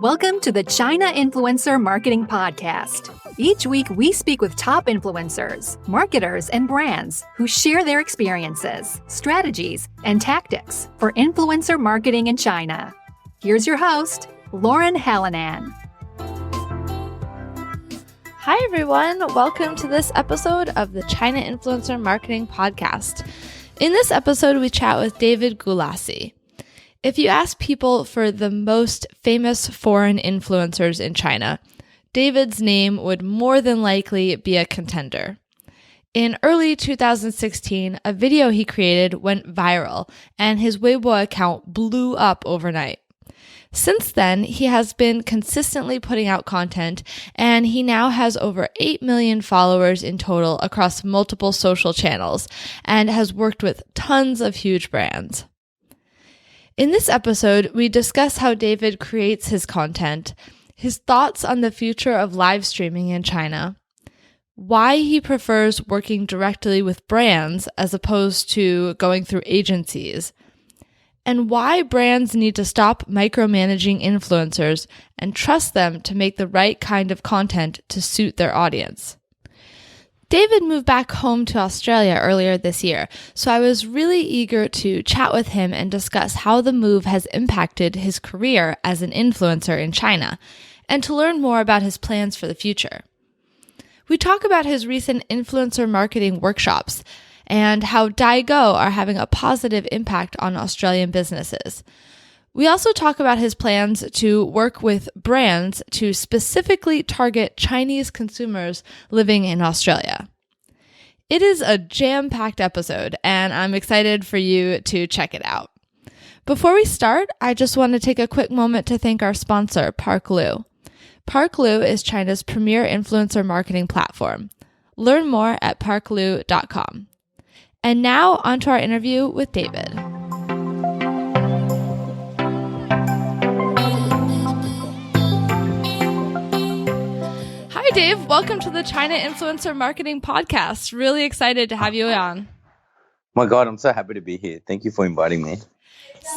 Welcome to the China Influencer Marketing Podcast. Each week, we speak with top influencers, marketers, and brands who share their experiences, strategies, and tactics for influencer marketing in China. Here's your host, Lauren Hallanan. Hi, everyone. Welcome to this episode of the China Influencer Marketing Podcast. In this episode, we chat with David Gulasi. If you ask people for the most famous foreign influencers in China, David's name would more than likely be a contender. In early 2016, a video he created went viral, and his Weibo account blew up overnight. Since then, he has been consistently putting out content, and he now has over 8 million followers in total across multiple social channels, and has worked with tons of huge brands. In this episode, we discuss how David creates his content, his thoughts on the future of live streaming in China, why he prefers working directly with brands as opposed to going through agencies, and why brands need to stop micromanaging influencers and trust them to make the right kind of content to suit their audience. David moved back home to Australia earlier this year, so I was really eager to chat with him and discuss how the move has impacted his career as an influencer in China, and to learn more about his plans for the future. We talk about his recent influencer marketing workshops and how Daigou are having a positive impact on Australian businesses. We also talk about his plans to work with brands to specifically target Chinese consumers living in Australia. It is a jam-packed episode, and I'm excited for you to check it out. Before we start, I just want to take a quick moment to thank our sponsor, Parkloo. Parkloo is China's premier influencer marketing platform. Learn more at parkloo.com. And now, on to our interview with David. Hi, Dave. Welcome to the China Influencer Marketing Podcast. Really excited to have you on. My God, I'm so happy to be here. Thank you for inviting me.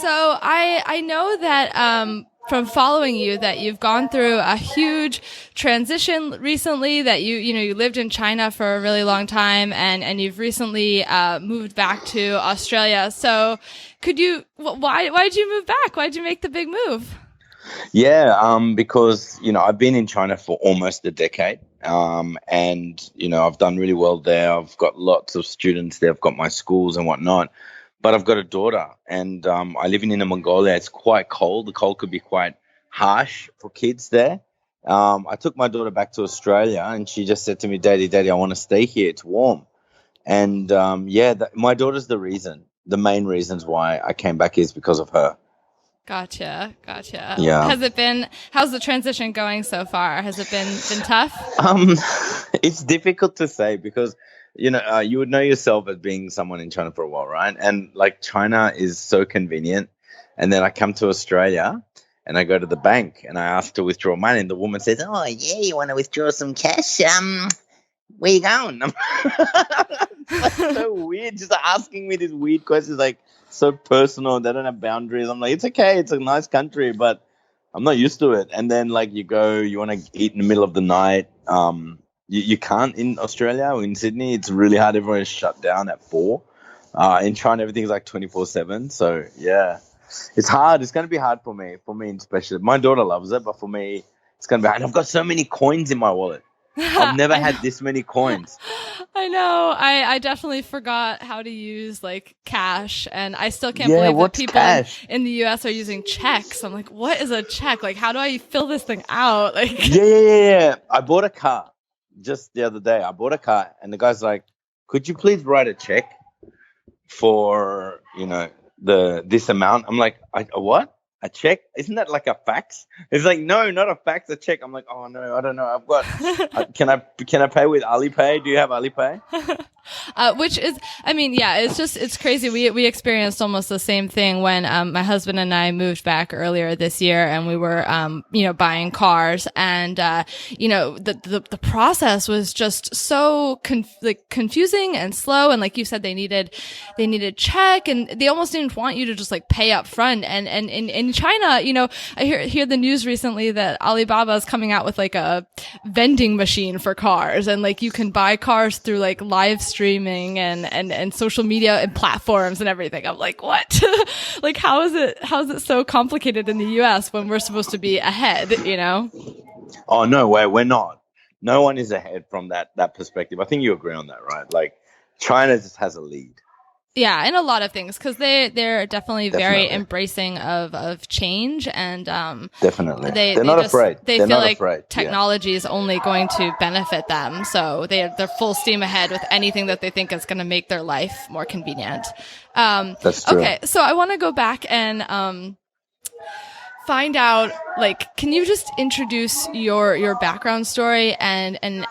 So I know that from following you that you've gone through a huge transition recently, that you lived in China for a really long time, and you've recently moved back to Australia. So why did you move back? Why did you make the big move? Yeah, because, I've been in China for almost a decade, and, I've done really well there. I've got lots of students there. I've got my schools and whatnot, but I've got a daughter, and I live in Inner Mongolia. It's quite cold. The cold could be quite harsh for kids there. I took my daughter back to Australia, and she just said to me, Daddy, I want to stay here. It's warm. And, my daughter's the main reasons why I came back is because of her. Gotcha. Yeah. How's the transition going so far? Has it been tough? It's difficult to say because, you would know yourself as being someone in China for a while, right? And China is so convenient. And then I come to Australia and I go to the bank and I ask to withdraw money. And the woman says, "Oh, yeah, you want to withdraw some cash? Where you going?" It's so weird, just asking me these weird questions, so personal. They don't have boundaries. I'm like, it's okay. It's a nice country, but I'm not used to it. And then you go, you want to eat in the middle of the night. You can't in Australia or in Sydney. It's really hard. Everyone is shut down at 4. In China, everything's 24/7. So yeah, it's hard. It's going to be hard for me especially. My daughter loves it, but for me, it's going to be hard. And I've got so many coins in my wallet. I've never had this many coins. I know. I definitely forgot how to use cash, and I still can't believe that people in the US are using checks. I'm like, what is a check? How do I fill this thing out? Yeah. I bought a car just the other day. I bought a car, and the guy's like, "Could you please write a check for this amount?" I'm like, a what? A check? Isn't that like a fax? It's like, no, not a fax, a check. I'm like, oh no, I don't know. I've got. Can I pay with Alipay? Do you have Alipay? Which is, I mean, yeah, it's crazy. We experienced almost the same thing when my husband and I moved back earlier this year, and we were buying cars, and the process was just so confusing and slow, and like you said, they needed check, and they almost didn't want you to just like pay up front. And in China, I hear the news recently that Alibaba is coming out with like a vending machine for cars, and like you can buy cars through like live streaming and social media and platforms and everything. I'm like, what? Like, how is it so complicated in the US when we're supposed to be ahead, Oh, no way. We're not. No one is ahead from that perspective. I think you agree on that, right? Like, China just has a lead. Yeah, in a lot of things, because they're definitely very embracing of change, and definitely they're not afraid. They feel like technology is only going to benefit them, so they're full steam ahead with anything that they think is going to make their life more convenient. That's true. Okay, so I want to go back and find out, like, can you just introduce your background story and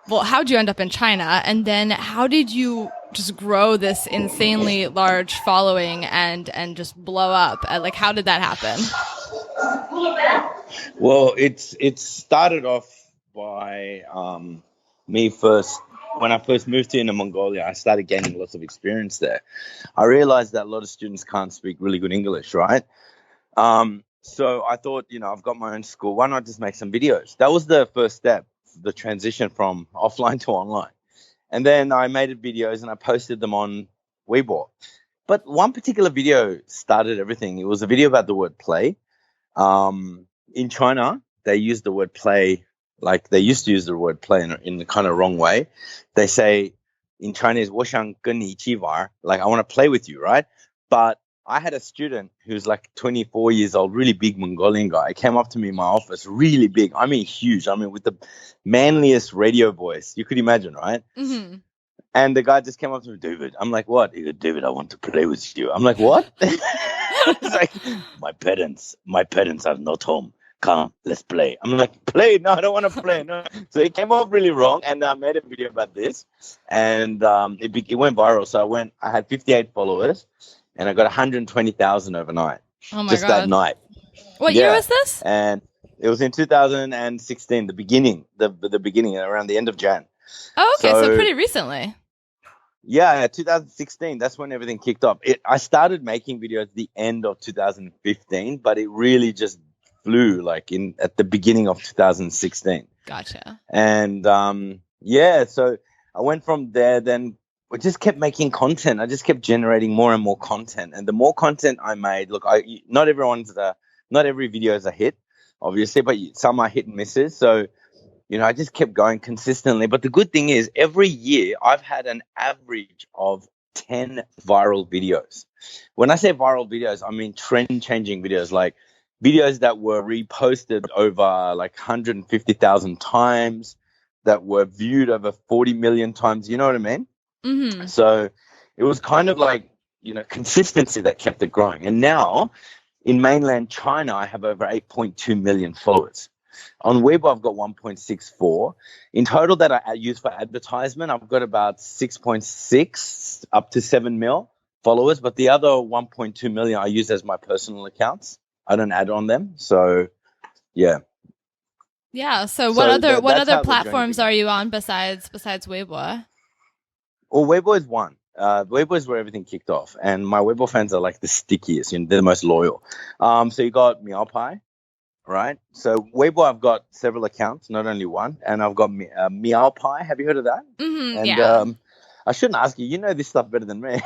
well, how'd you end up in China, and then how did you just grow this insanely large following and just blow up? Like, how did that happen? Well, it started off by me first. When I first moved to Inner Mongolia, I started gaining lots of experience there. I realized that a lot of students can't speak really good English, right? So I thought, I've got my own school. Why not just make some videos? That was the first step, the transition from offline to online. And then I made videos and I posted them on Weibo. But one particular video started everything. It was a video about the word play. In China, they use the word play, like they used to use the word play in the kind of wrong way. They say in Chinese, 我想跟你一起玩, like I want to play with you, right? But I had a student who's like 24 years old, really big Mongolian guy. He came up to me in my office, really big. I mean, huge. I mean, with the manliest radio voice you could imagine, right? Mm-hmm. And the guy just came up to me, David. I'm like, what? He goes, David, I want to play with you. I'm like, what? He's like, my parents are not home. Come, let's play. I'm like, play? No, I don't want to play. No. So it came off really wrong, and I made a video about this, and it went viral. So I had 58 followers. And I got 120,000 overnight. Oh my God. Just that night. What year was this? And it was in 2016, the beginning, around the end of Jan. Oh, okay. So pretty recently. Yeah, 2016. That's when everything kicked off. I started making videos at the end of 2015, but it really just flew at the beginning of 2016. Gotcha. And so I went from there. Then I just kept making content. I just kept generating more and more content. And the more content I made, look, not every video is a hit, obviously, but some are hit and misses. So, I just kept going consistently. But the good thing is every year I've had an average of 10 viral videos. When I say viral videos, I mean trend-changing videos, like videos that were reposted over like 150,000 times, that were viewed over 40 million times. You know what I mean? Mm-hmm. So it was kind of like, consistency that kept it growing. And now in mainland China, I have over 8.2 million followers. On Weibo, I've got 1.64. In total that I use for advertisement, I've got about 6.6 up to 7 mil followers. But the other 1.2 million I use as my personal accounts. I don't add on them. So, yeah. Yeah. So what other platforms are you on besides Weibo? Well, Weibo is one. Weibo is where everything kicked off. And my Weibo fans are like the stickiest. They're the most loyal. So you got Miaopai, right? So Weibo, I've got several accounts, not only one. And I've got Miaopai. Have you heard of that? Mm-hmm, and, yeah. I shouldn't ask you. You know this stuff better than me.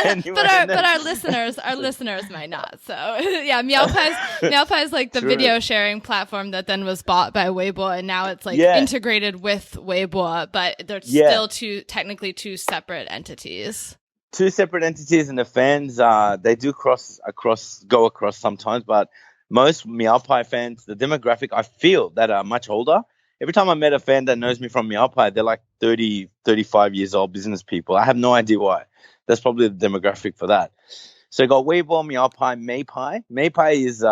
But our listeners might not. So yeah, Miaopai is like the video sharing platform that then was bought by Weibo, and now it's like integrated with Weibo, but they're still technically two separate entities. Two separate entities, and the fans they do go across sometimes, but most Miaopai fans, the demographic I feel that are much older. Every time I met a fan that knows me from Miaopai, they're like 30, 35 years old business people. I have no idea why. That's probably the demographic for that. So you got Weibo, Miaopai, Meipai. Meipai is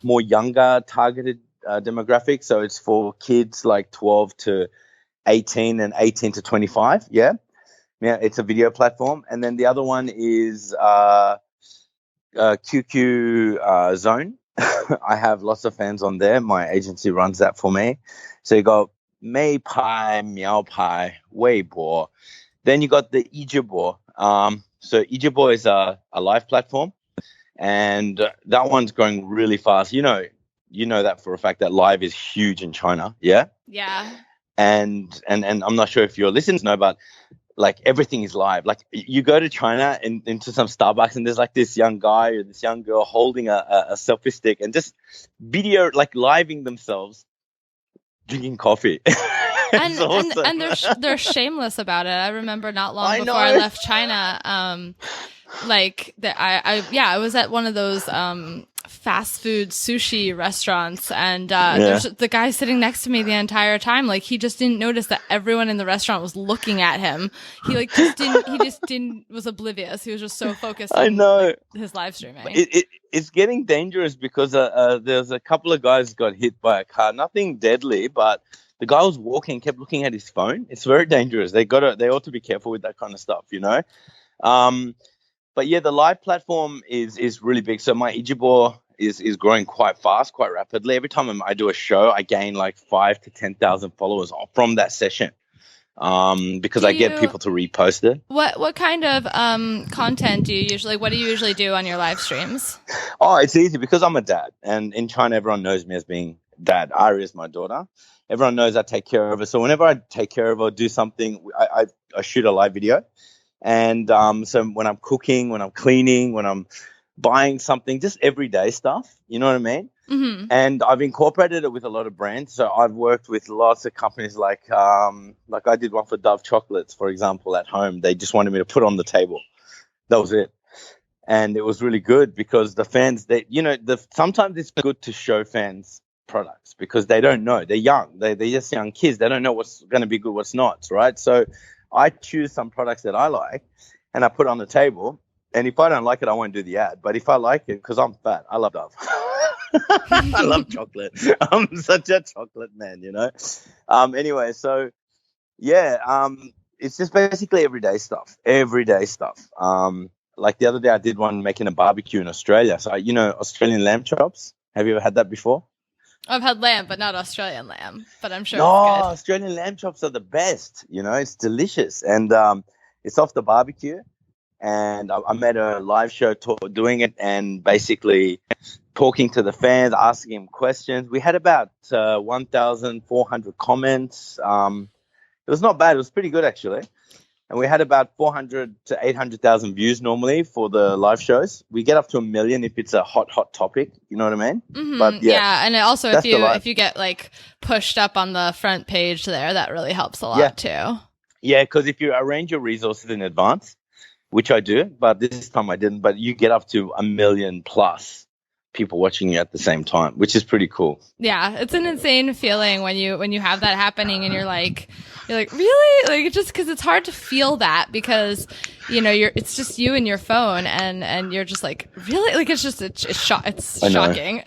more younger targeted demographic. So it's for kids like 12 to 18 and 18 to 25. Yeah. Yeah, it's a video platform. And then the other one is QQ Zone. I have lots of fans on there. My agency runs that for me. So you got Mei Pai, Miao Pai, Weibo. Then you got the Ijibo. So Ijibo is a live platform, and that one's growing really fast. You know that for a fact that live is huge in China. Yeah. Yeah. And I'm not sure if your listeners know, but like everything is live. Like you go to China and into some Starbucks and there's like this young guy or this young girl holding a selfie stick and just video, like living themselves drinking coffee. And awesome. they're shameless about it. I remember not long before I left China, I was at one of those fast food sushi restaurants, and there's the guy sitting next to me the entire time. Like he just didn't notice that everyone in the restaurant was looking at him. He was oblivious. He was just so focused on his live streaming. It's getting dangerous because there's a couple of guys got hit by a car. Nothing deadly, but the guy was walking, kept looking at his phone. It's very dangerous. They ought to be careful with that kind of stuff, you know. But yeah, the live platform is really big. So my Ijibo is growing quite fast, quite rapidly. Every time I do a show, I gain like 5,000 to 10,000 followers from that session. Because I get people to repost it. What kind of content what do you usually do on your live streams? Oh, it's easy because I'm a dad, and in China everyone knows me as being dad. Ari is my daughter. Everyone knows I take care of her. So whenever I take care of her or do something, I shoot a live video. And so when I'm cooking, when I'm cleaning, when I'm buying something, just everyday stuff, you know what I mean? Mm-hmm. And I've incorporated it with a lot of brands. So I've worked with lots of companies like I did one for Dove chocolates, for example, at home. They just wanted me to put on the table. That was it. And it was really good because the fans, sometimes it's good to show fans products because they don't know. They're young. They're just young kids. They don't know what's going to be good, what's not, right? So I choose some products that I like and I put on the table. And if I don't like it, I won't do the ad. But if I like it, because I'm fat, I love Dove. I love chocolate. I'm such a chocolate man, you know. Anyway, so yeah, it's just basically everyday stuff. Like the other day, I did one making a barbecue in Australia. So Australian lamb chops. Have you ever had that before? I've had lamb, but not Australian lamb. But I'm sure no, it's good. Australian lamb chops are the best. You know, it's delicious, and it's off the barbecue. And I made a live show doing it and basically talking to the fans, asking them questions. We had about 1,400 comments. It was not bad. It was pretty good, actually. And we had about 400 to 800,000 views normally for the live shows. We get up to 1 million if it's a hot topic. You know what I mean? Mm-hmm. But yeah, and also if you get like pushed up on the front page there, that really helps a lot too. Yeah, because if you arrange your resources in advance, which I do, but this time I didn't. But you get up to 1 million plus people watching you at the same time, which is pretty cool. Yeah, it's an insane feeling when you have that happening, and you're like really, like, just because it's hard to feel that because it's just you and your phone, and you're just like, really, like it's shocking.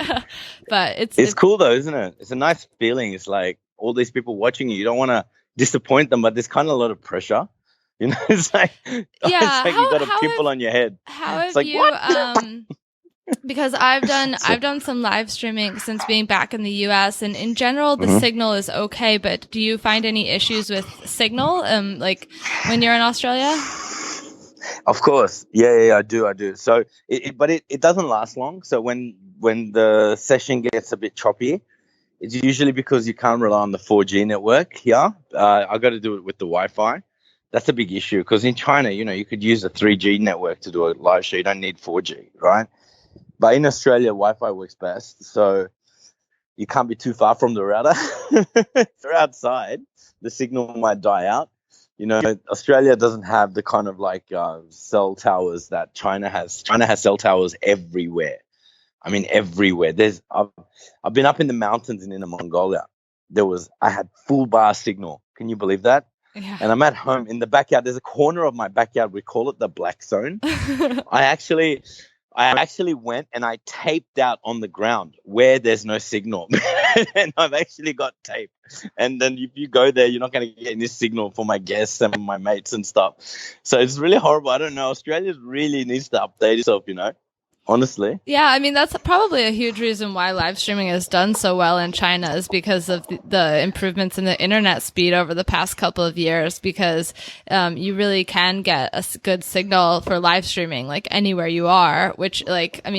But it's cool though, isn't it? It's a nice feeling. It's like all these people watching you. You don't want to disappoint them, but there's kind of a lot of pressure. You know, it's like you got a pimple on your head. How have you? Because I've done some live streaming since being back in the US, and in general the signal is okay. But do you find any issues with signal, like when you're in Australia? Of course, yeah, I do. So, it doesn't last long. So when the session gets a bit choppy, it's usually because you can't rely on the 4G network here. I got to do it with the Wi-Fi. That's a big issue because in China, you could use a 3G network to do a live show. You don't need 4G, right? But in Australia, Wi-Fi works best. So you can't be too far from the router. If you're outside, the signal might die out. Australia doesn't have the kind of like cell towers that China has. China has cell towers everywhere. I mean, everywhere. I've been up in the mountains in Inner Mongolia. I had full bar signal. Can you believe that? Yeah. And I'm at home in the backyard. There's a corner of my backyard. We call it the black zone. I I actually went and I taped out on the ground where there's no signal. And I've actually got tape. And then if you go there, you're not going to get any signal for my guests and my mates and stuff. So it's really horrible. I don't know. Australia really needs to update itself, honestly. Yeah, I mean, that's probably a huge reason why live streaming has done so well in China, is because of the improvements in the internet speed over the past couple of years, because you really can get a good signal for live streaming like anywhere you are, which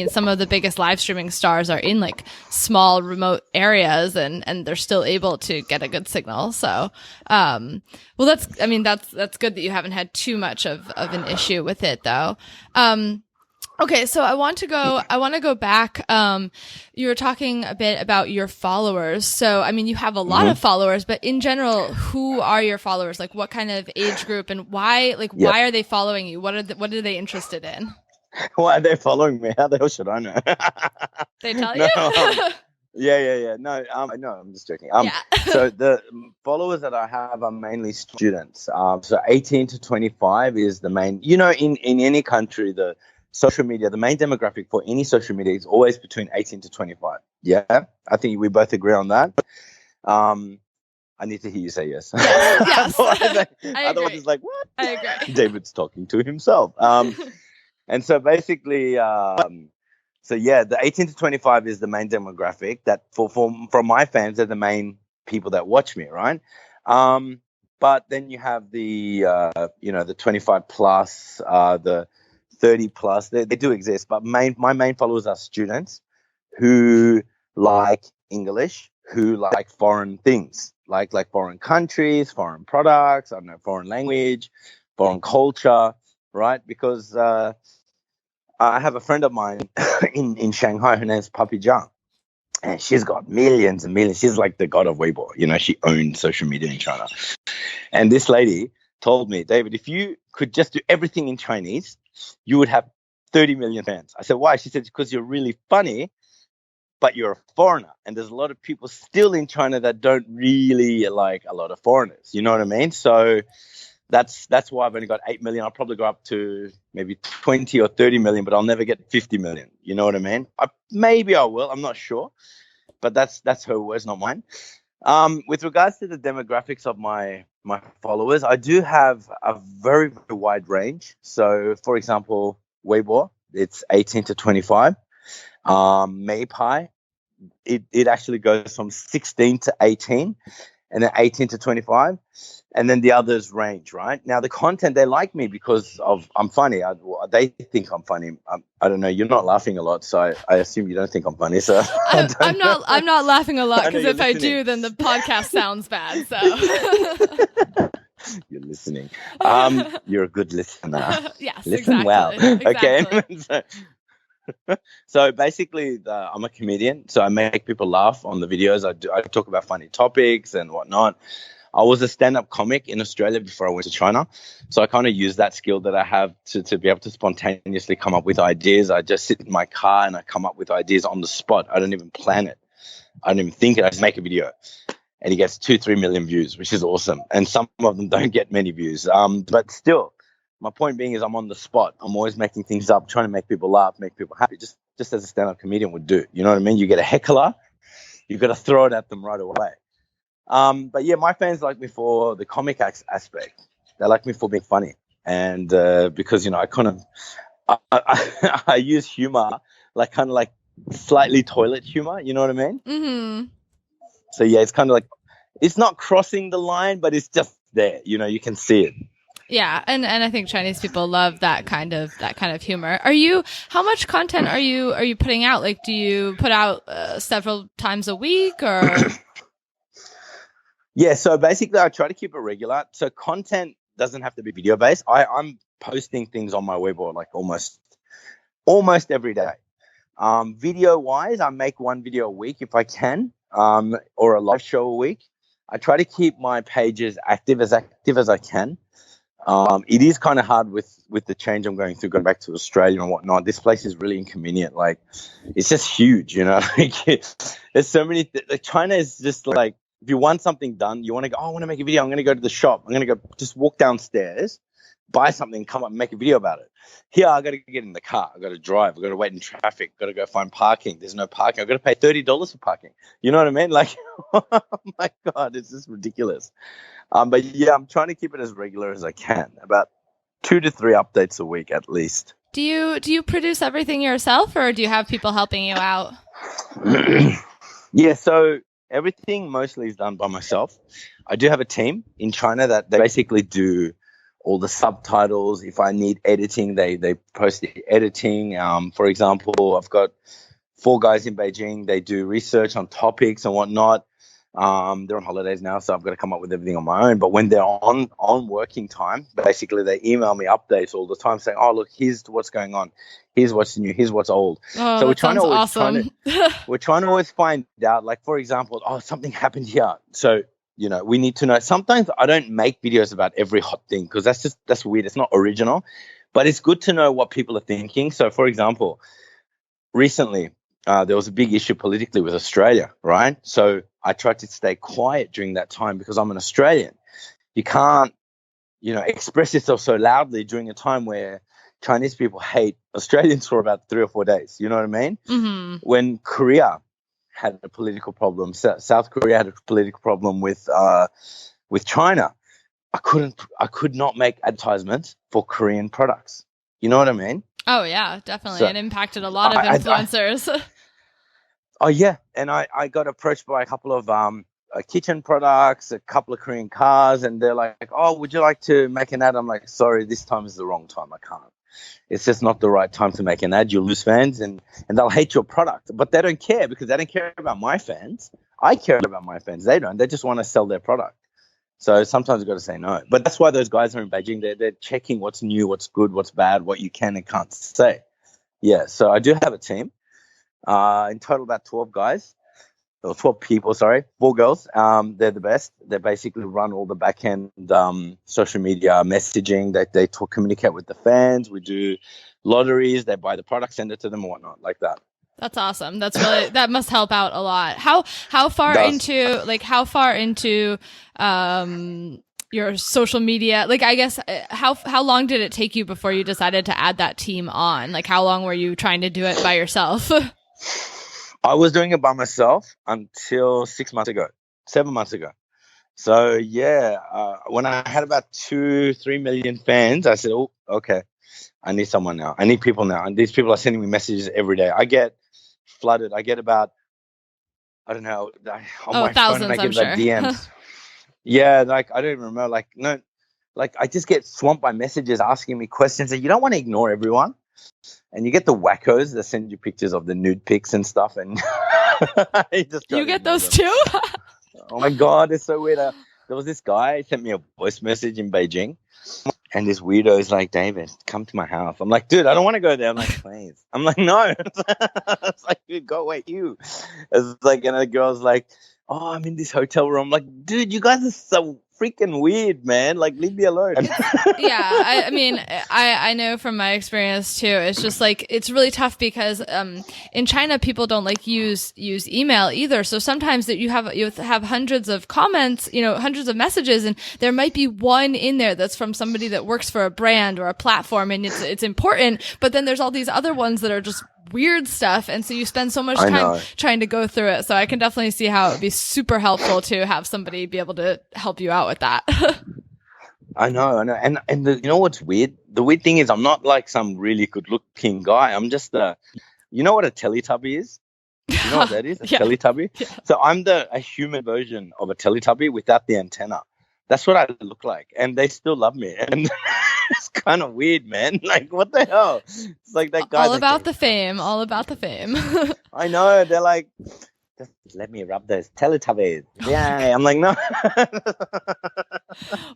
some of the biggest live streaming stars are in like small remote areas and they're still able to get a good signal. So, well, that's good that you haven't had too much of an issue with it though. Okay, so I want to go back. You were talking a bit about your followers. So, I mean, you have a lot of followers, but in general, who are your followers? Like, what kind of age group, and why? Like, why are they following you? What are they interested in? Why are they following me? How the hell should I know? They tell you? Yeah. No, I'm just joking. So the followers that I have are mainly students. So 18 to 25 is the main. In any country, the social media, the main demographic for any social media is always between 18 to 25. Yeah, I think we both agree on that. I need to hear you say yes. Yes. Otherwise it's like, what? I agree. David's talking to himself. And so basically, the 18 to 25 is the main demographic that from my fans, they're the main people that watch me, right? But then you have the, the 25 plus, the 30 plus, they do exist, but my main followers are students who like English, who like foreign things, like foreign countries, foreign products, I don't know, foreign language, foreign culture, right? Because I have a friend of mine in Shanghai, her name's Papi Zhang, and she's got millions and millions. She's like the god of Weibo, she owns social media in China. And this lady told me, David, if you could just do everything in Chinese, you would have 30 million fans. I said, why? She said, because you're really funny, but you're a foreigner. And there's a lot of people still in China that don't really like a lot of foreigners. You know what I mean? So that's why I've only got 8 million. I'll probably go up to maybe 20 or 30 million, but I'll never get 50 million. You know what I mean? Maybe I will. I'm not sure. But that's her words, not mine. With regards to the demographics of my followers, I do have a very, very wide range. So, for example, Weibo, it's 18 to 25. Maypai, it actually goes from 16 to 18, and then 18 to 25, and then the others range, right? Now, the content, they like me because I'm funny. They think I'm funny. I don't know. You're not laughing a lot, so I assume you don't think I'm funny. So I'm not laughing a lot, because if I do, then the podcast sounds bad. So you're listening. You're a good listener. Yes, listen exactly. well. Exactly. Okay. So basically, I'm a comedian. So I make people laugh on the videos. I talk about funny topics and whatnot. I was a stand-up comic in Australia before I went to China. So I kind of use that skill that I have to be able to spontaneously come up with ideas. I just sit in my car and I come up with ideas on the spot. I don't even plan it. I don't even think it. I just make a video. And it gets 2-3 million views, which is awesome. And some of them don't get many views. But still, my point being is I'm on the spot. I'm always making things up, trying to make people laugh, make people happy, just as a stand-up comedian would do. You know what I mean? You get a heckler, you've got to throw it at them right away. But yeah, my fans like me for the comic aspect. They like me for being funny. And because, I kind of, I use humor, kind of slightly toilet humor. You know what I mean? Mm-hmm. So yeah, it's kind of it's not crossing the line, but it's just there. You can see it. Yeah, and I think Chinese people love that kind of humor. How much content are you putting out? Like, do you put out several times a week, or? Yeah, so basically I try to keep it regular. So content doesn't have to be video based. I'm posting things on my Weibo almost every day. Video wise, I make one video a week if I can, or a live show a week. I try to keep my pages active as I can. It is kind of hard with the change I'm going through, going back to Australia and whatnot. This place is really inconvenient. It's just huge, there's so many. China is just if you want something done, you want to go, I want to make a video. I'm going to go to the shop. I'm going to go just walk downstairs. buy something, come up and make a video about it. Here, I got to get in the car. I got to drive. I got to wait in traffic. Got to go find parking. There's no parking. I got to pay $30 for parking. You know what I mean? Like, oh my God, it's just ridiculous. But yeah, I'm trying to keep it as regular as I can. About 2 to 3 updates a week at least. Do you produce everything yourself, or do you have people helping you out? Yeah, so everything mostly is done by myself. I do have a team in China that they basically do all the subtitles. If I need editing, they post the editing. For example, I've got 4 guys in Beijing. They do research on topics and whatnot. They're on holidays now, so I've got to come up with everything on my own. But when they're on working time, basically they email me updates all the time saying, oh, look, here's what's going on. Here's what's new. Here's what's old. Oh, so we're trying to always find out, like, for example, oh, something happened here. So, we need to know. Sometimes I don't make videos about every hot thing because that's weird. It's not original. But it's good to know what people are thinking. So, for example, recently, there was a big issue politically with Australia, right? So I tried to stay quiet during that time because I'm an Australian. You can't, express yourself so loudly during a time where Chinese people hate Australians for about 3 or 4 days. You know what I mean? Mm-hmm. When Korea had a political problem, South Korea had a political problem with China, I could not make advertisements for Korean products. You know what I mean? Oh yeah, definitely. So, it impacted a lot of influencers. Oh yeah, and I got approached by a couple of kitchen products, a couple of Korean cars, and they're like, "Oh, would you like to make an ad?" I'm like, "Sorry, this time is the wrong time. I can't. It's just not the right time to make an ad. You'll lose fans, and they'll hate your product." But they don't care because they don't care about my fans. I care about my fans. They don't. They just want to sell their product. So sometimes you've got to say no. But that's why those guys are in Beijing. They're checking what's new, what's good, what's bad, what you can and can't say. Yeah, so I do have a team. In total, about 12 guys. Or 12 people, 4 girls. They're the best. They basically run all the back-end social media messaging. They communicate with the fans. We do lotteries. They buy the product, send it to them and whatnot, like that. That's awesome. That's really, that must help out a lot. How far into your social media, like, I guess, how long did it take you before you decided to add that team on? Like, how long were you trying to do it by yourself? I was doing it by myself until 7 months ago. So yeah, when I had about 2-3 million fans, I said, oh, okay, I need someone now. I need people now. And these people are sending me messages every day. I get flooded. I get about, I don't know, on my thousands, phone, I get about sure. DMs. Yeah, like, I don't even remember. Like, no, like, I just get swamped by messages asking me questions, and you don't want to ignore everyone. And you get the wackos that send you pictures of the nude pics and stuff, and you get those too? Oh my God, it's so weird. There was this guy, he sent me a voice message in Beijing, and this weirdo is like, David, come to my house. I'm like, dude, I don't want to go there. I'm like, please. I'm like, no. It's like, dude, go away, you. It's like, and the girl's like, oh, I'm in this hotel room. I'm like, dude, you guys are so freaking weird, man. Like, leave me alone. Yeah, I mean, I know from my experience too. It's just like, it's really tough because in China people don't like use email either. So sometimes that you have hundreds of comments, hundreds of messages, and there might be one in there that's from somebody that works for a brand or a platform, and it's important. But then there's all these other ones that are just weird stuff, and so you spend so much time trying to go through it. So I can definitely see how it'd be super helpful to have somebody be able to help you out with that. I know, and you know what's weird? The weird thing is, I'm not like some really good looking guy. I'm just you know what a Teletubby is? You know what that is? A Teletubby. Yeah. So I'm a human version of a Teletubby without the antenna. That's what I look like, and they still love me. And it's kind of weird, man. Like, what the hell? It's like that guy. All about the fame. I know. They're like, just let me rub those Teletubbies. Yeah. I'm like, no.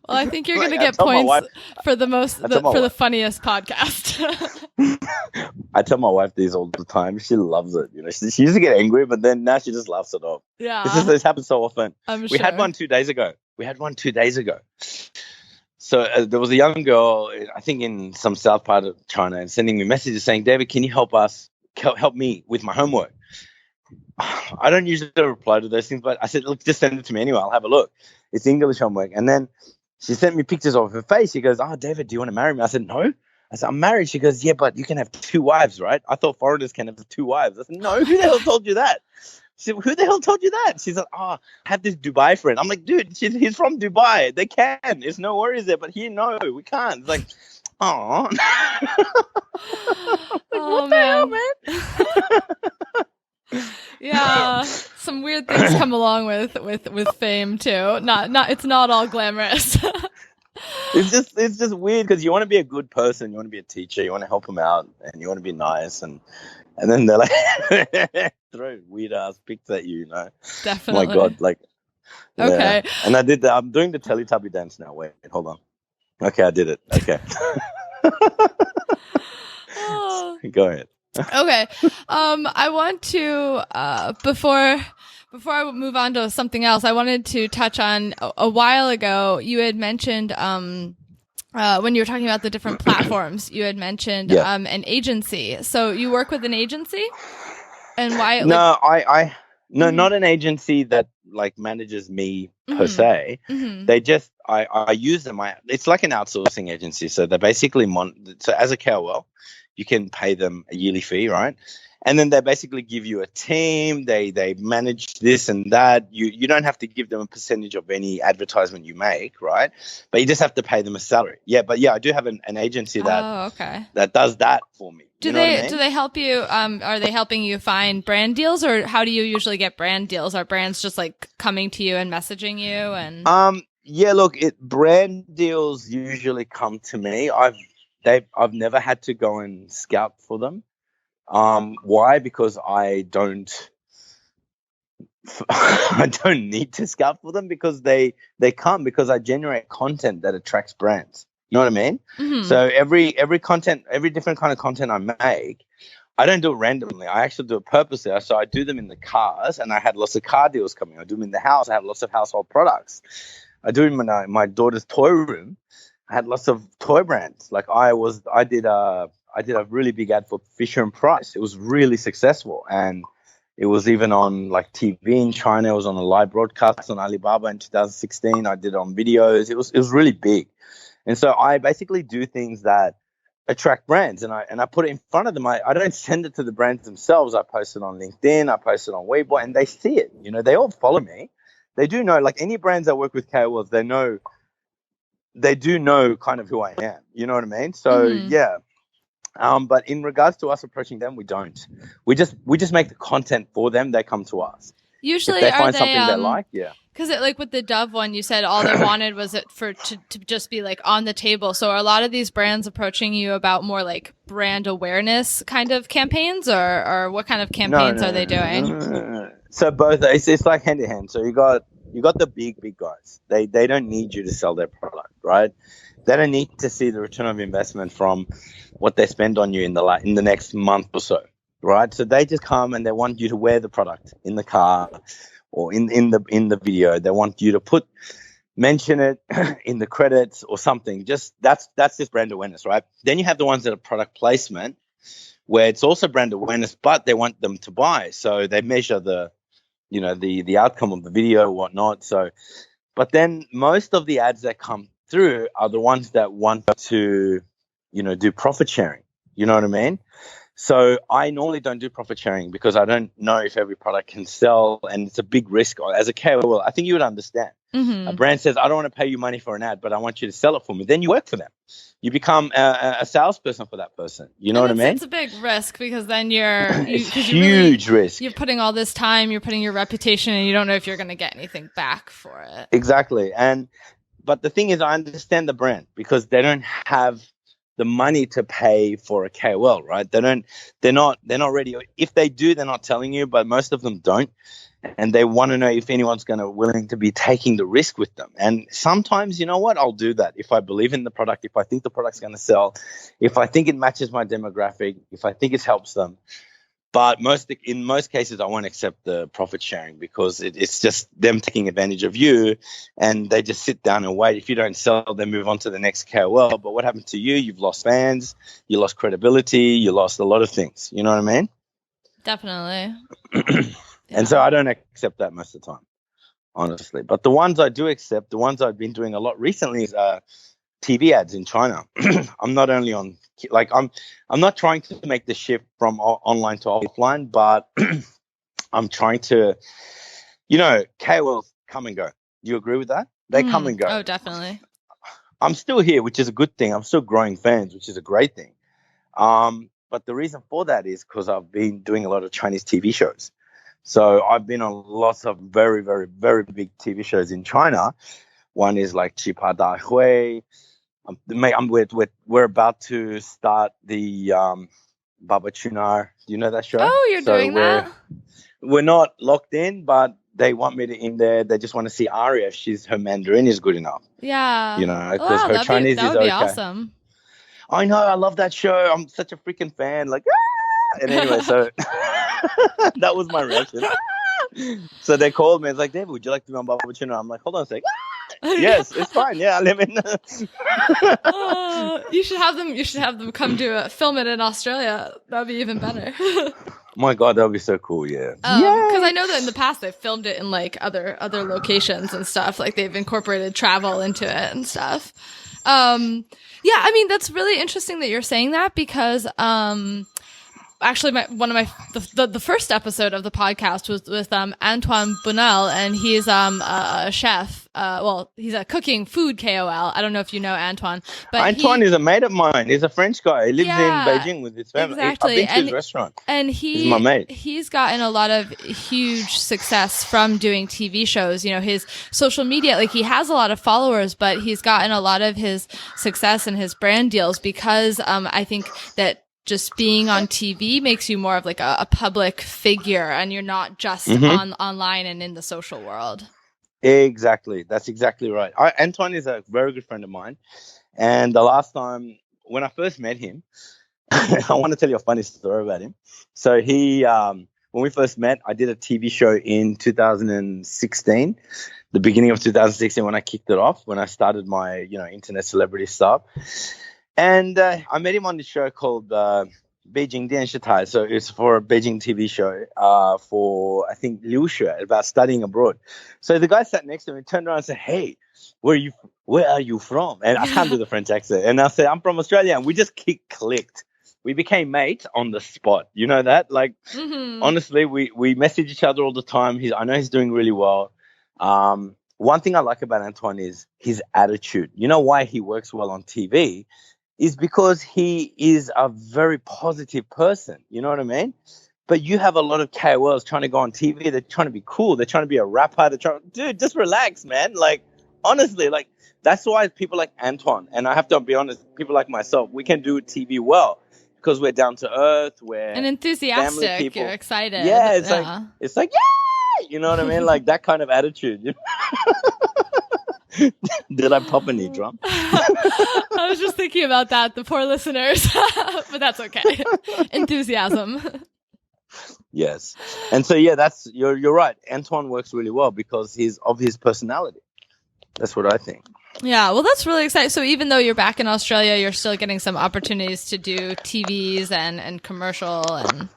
Well, I think you're going to get points for the funniest podcast. I tell my wife these all the time. She loves it. She used to get angry, but then now she just laughs it off. Yeah. This happens so often. We had one 2 days ago. So there was a young girl, I think in some south part of China, and sending me messages saying, David, can you help me with my homework? I don't usually reply to those things, but I said, look, just send it to me anyway. I'll have a look. It's English homework. And then she sent me pictures of her face. She goes, "Oh, David, do you want to marry me?" I said, "No." I said, "I'm married." She goes, "Yeah, but you can have 2 wives, right?" I thought foreigners can have 2 wives. I said, "No, who the hell told you that?" She said, "Who the hell told you that?" She said, "Oh, I have this Dubai friend." I'm like, "Dude, he's from Dubai. They can. There's no worries there. But here, no, we can't." It's like, oh. Oh, man. Yeah, some weird things come along with fame too. Not it's not all glamorous. It's just weird because you want to be a good person, you want to be a teacher, you want to help them out, and you want to be nice, and then they're like throw weird ass pics at you, Definitely. Oh my God, like. Okay. Yeah. And I did that. I'm doing the Teletubby dance now. Wait, hold on. Okay, I did it. Okay. Go ahead. Okay. I want to before I move on to something else, I wanted to touch on a while ago you had mentioned when you were talking about the different platforms, you had mentioned an agency. So you work with an agency? And why? No, No, not an agency that like manages me per se. They just I use them. It's like an outsourcing agency. So they basically so as a KOL, you can pay them a yearly fee, right? And then they basically give you a team. They manage this and that. You don't have to give them a percentage of any advertisement you make, right? But you just have to pay them a salary. Yeah, but I do have an agency that does that for me. Do they help you? Are they helping you find brand deals, or how do you usually get brand deals? Are brands just like coming to you and messaging you? And yeah, look, brand deals usually come to me. I've never had to go and scout for them. Why? Because I don't need to scout for them, because they come because I generate content that attracts brands. You know what I mean? Mm-hmm. So every content, every different kind of content I make, I don't do it randomly. I actually do it purposely. So I do them in the cars, and I had lots of car deals coming. I do them in the house. I have lots of household products. I do them in my daughter's toy room. I had lots of toy brands. Like I did a really big ad for Fisher Price. It was really successful, and it was even on like TV in China. It was on a live broadcast on Alibaba in 2016. I did it on videos. It was really big. And so I basically do things that attract brands, and I put it in front of them. I don't send it to the brands themselves. I post it on LinkedIn. I post it on Weibo, and they see it. You know, they all follow me. They do know, like any brands that work with KOLs, they do know kind of who I am. You know what I mean? So yeah. But in regards to us approaching them, we don't. We just make the content for them. They come to us. Usually, if they find something they like, yeah. Because like with the Dove one, you said all they wanted was it to just be like on the table. So are a lot of these brands approaching you about more like brand awareness kind of campaigns, or what kind of campaigns are they doing? No. So both. It's like hand in hand. So you got the big guys. They don't need you to sell their product, right? They don't need to see the return of investment from what they spend on you in the next month or so, right? So they just come and they want you to wear the product in the car or in the video. They want you to mention it in the credits or something. Just that's just brand awareness, right? Then you have the ones that are product placement, where it's also brand awareness, but they want them to buy. So they measure the outcome of the video or whatnot. So, but then most of the ads that come through are the ones that want to, do profit sharing. You know what I mean? So I normally don't do profit sharing because I don't know if every product can sell, and it's a big risk. As a KOL, I think you would understand. Mm-hmm. A brand says, I don't want to pay you money for an ad, but I want you to sell it for me. Then you work for them. You become a salesperson for that person. You know what I mean? It's a big risk, because then it's huge risk. You're putting all this time, you're putting your reputation, and you don't know if you're going to get anything back for it. Exactly. But the thing is, I understand the brand because they don't have the money to pay for a KOL, right? They're not ready. If they do, they're not telling you, but most of them don't. And they want to know if anyone's willing to be taking the risk with them. And sometimes, you know what, I'll do that if I believe in the product, if I think the product's going to sell, if I think it matches my demographic, if I think it helps them. But in most cases, I won't accept the profit sharing because it's just them taking advantage of you, and they just sit down and wait. If you don't sell, they move on to the next KOL. But what happened to you? You've lost fans, you lost credibility, you lost a lot of things. You know what I mean? Definitely. And so I don't accept that most of the time. honestly. But the ones I do accept, the ones I've been doing a lot recently is TV ads in China. I'm not only on, like, I'm not trying to make the shift from online to offline, but I'm trying to, KOLs come and go. Do you agree with that? They come and go. Oh, definitely. I'm still here, which is a good thing. I'm still growing fans, which is a great thing. But the reason for that is because I've been doing a lot of Chinese TV shows. So I've been on lots of very, very, very big TV shows in China. One is like Chipa Da Hui. We're about to start the Baba去哪儿. Do you know that show? Oh, you're doing that? We're not locked in, but they want me to in there. They just want to see Aria if her Mandarin is good enough. Yeah. Because her Chinese is okay. That would be awesome. I know. I love that show. I'm such a freaking fan. Like, and anyway, so that was my reaction. So they called me. It's like, David, would you like to be on Baba去哪儿? I'm like, hold on a sec. Yes, it's fine. Yeah, I live in. You should have them. You should have them come to film it in Australia. That'd be even better. My God, that would be so cool. Yeah. Because I know that in the past they've filmed it in like other locations and stuff. Like they've incorporated travel into it and stuff. Yeah, I mean that's really interesting that you're saying that because actually, the first episode of the podcast was with Antoine Bunel, and he's a chef. He's a cooking food KOL. I don't know if you know Antoine, but Antoine is a mate of mine. He's a French guy. He lives in Beijing with his family. Exactly. I've been to his restaurant. And he's my mate. He's gotten a lot of huge success from doing TV shows. You know, his social media, like he has a lot of followers, but he's gotten a lot of his success and his brand deals because I think that just being on TV makes you more of like a public figure, and you're not just online and in the social world. Exactly. That's exactly right. Antoine is a very good friend of mine. And the last time when I first met him, I want to tell you a funny story about him. So he, when we first met, I did a TV show in 2016, the beginning of 2016 when I kicked it off, when I started my, internet celebrity stuff. And I met him on the show called Beijing 电视台. So it's for a Beijing TV show for, I think, Liu Xue, about studying abroad. So the guy sat next to me, turned around and said, hey, where are you from? And I can't do the French accent. And I said, I'm from Australia. And we just clicked. We became mates on the spot. You know that? Like, honestly, we message each other all the time. I know he's doing really well. One thing I like about Antoine is his attitude. You know why he works well on TV? Is because he is a very positive person. You know what I mean? But you have a lot of KOLs trying to go on TV. They're trying to be cool. They're trying to be a rapper. Dude, just relax, man. Like, honestly, like, that's why people like Antoine, and I have to be honest, people like myself, we can do TV well because we're down to earth. We're and enthusiastic. You're excited. Yeah, it's like, yeah, you know what I mean? Like that kind of attitude. You know? Did I pop a knee drum? I was just thinking about that, the poor listeners, but that's okay. Enthusiasm. Yes. And so, yeah, you're right. Antoine works really well because of his personality. That's what I think. Yeah, well, that's really exciting. So even though you're back in Australia, you're still getting some opportunities to do TVs and commercial and...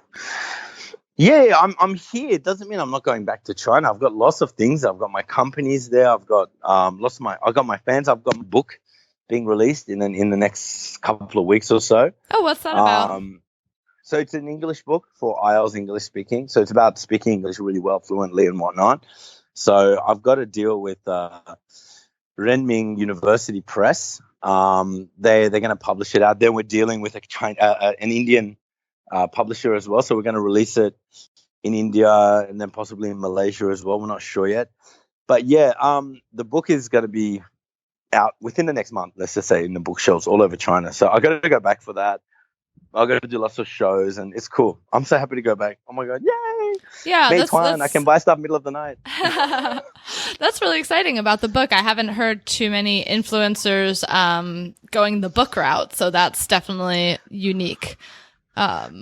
Yeah, I'm here. It doesn't mean I'm not going back to China. I've got lots of things. I've got my companies there. I've got I've got my fans. I've got my book being released in the next couple of weeks or so. Oh, what's that about? So it's an English book for IELTS English speaking. So it's about speaking English really well, fluently and whatnot. So I've got a deal with Renmin University Press. They're going to publish it out. Then we're dealing with an Indian publisher as well, so we're going to release it in India and then possibly in Malaysia as well. We're not sure yet, but yeah, the book is going to be out within the next month. Let's just say in the bookshelves all over China. So I got to go back for that. I got to do lots of shows, and it's cool. I'm so happy to go back. Oh my god, yay! Yeah, that's I can buy stuff middle of the night. That's really exciting about the book. I haven't heard too many influencers going the book route, so that's definitely unique. Because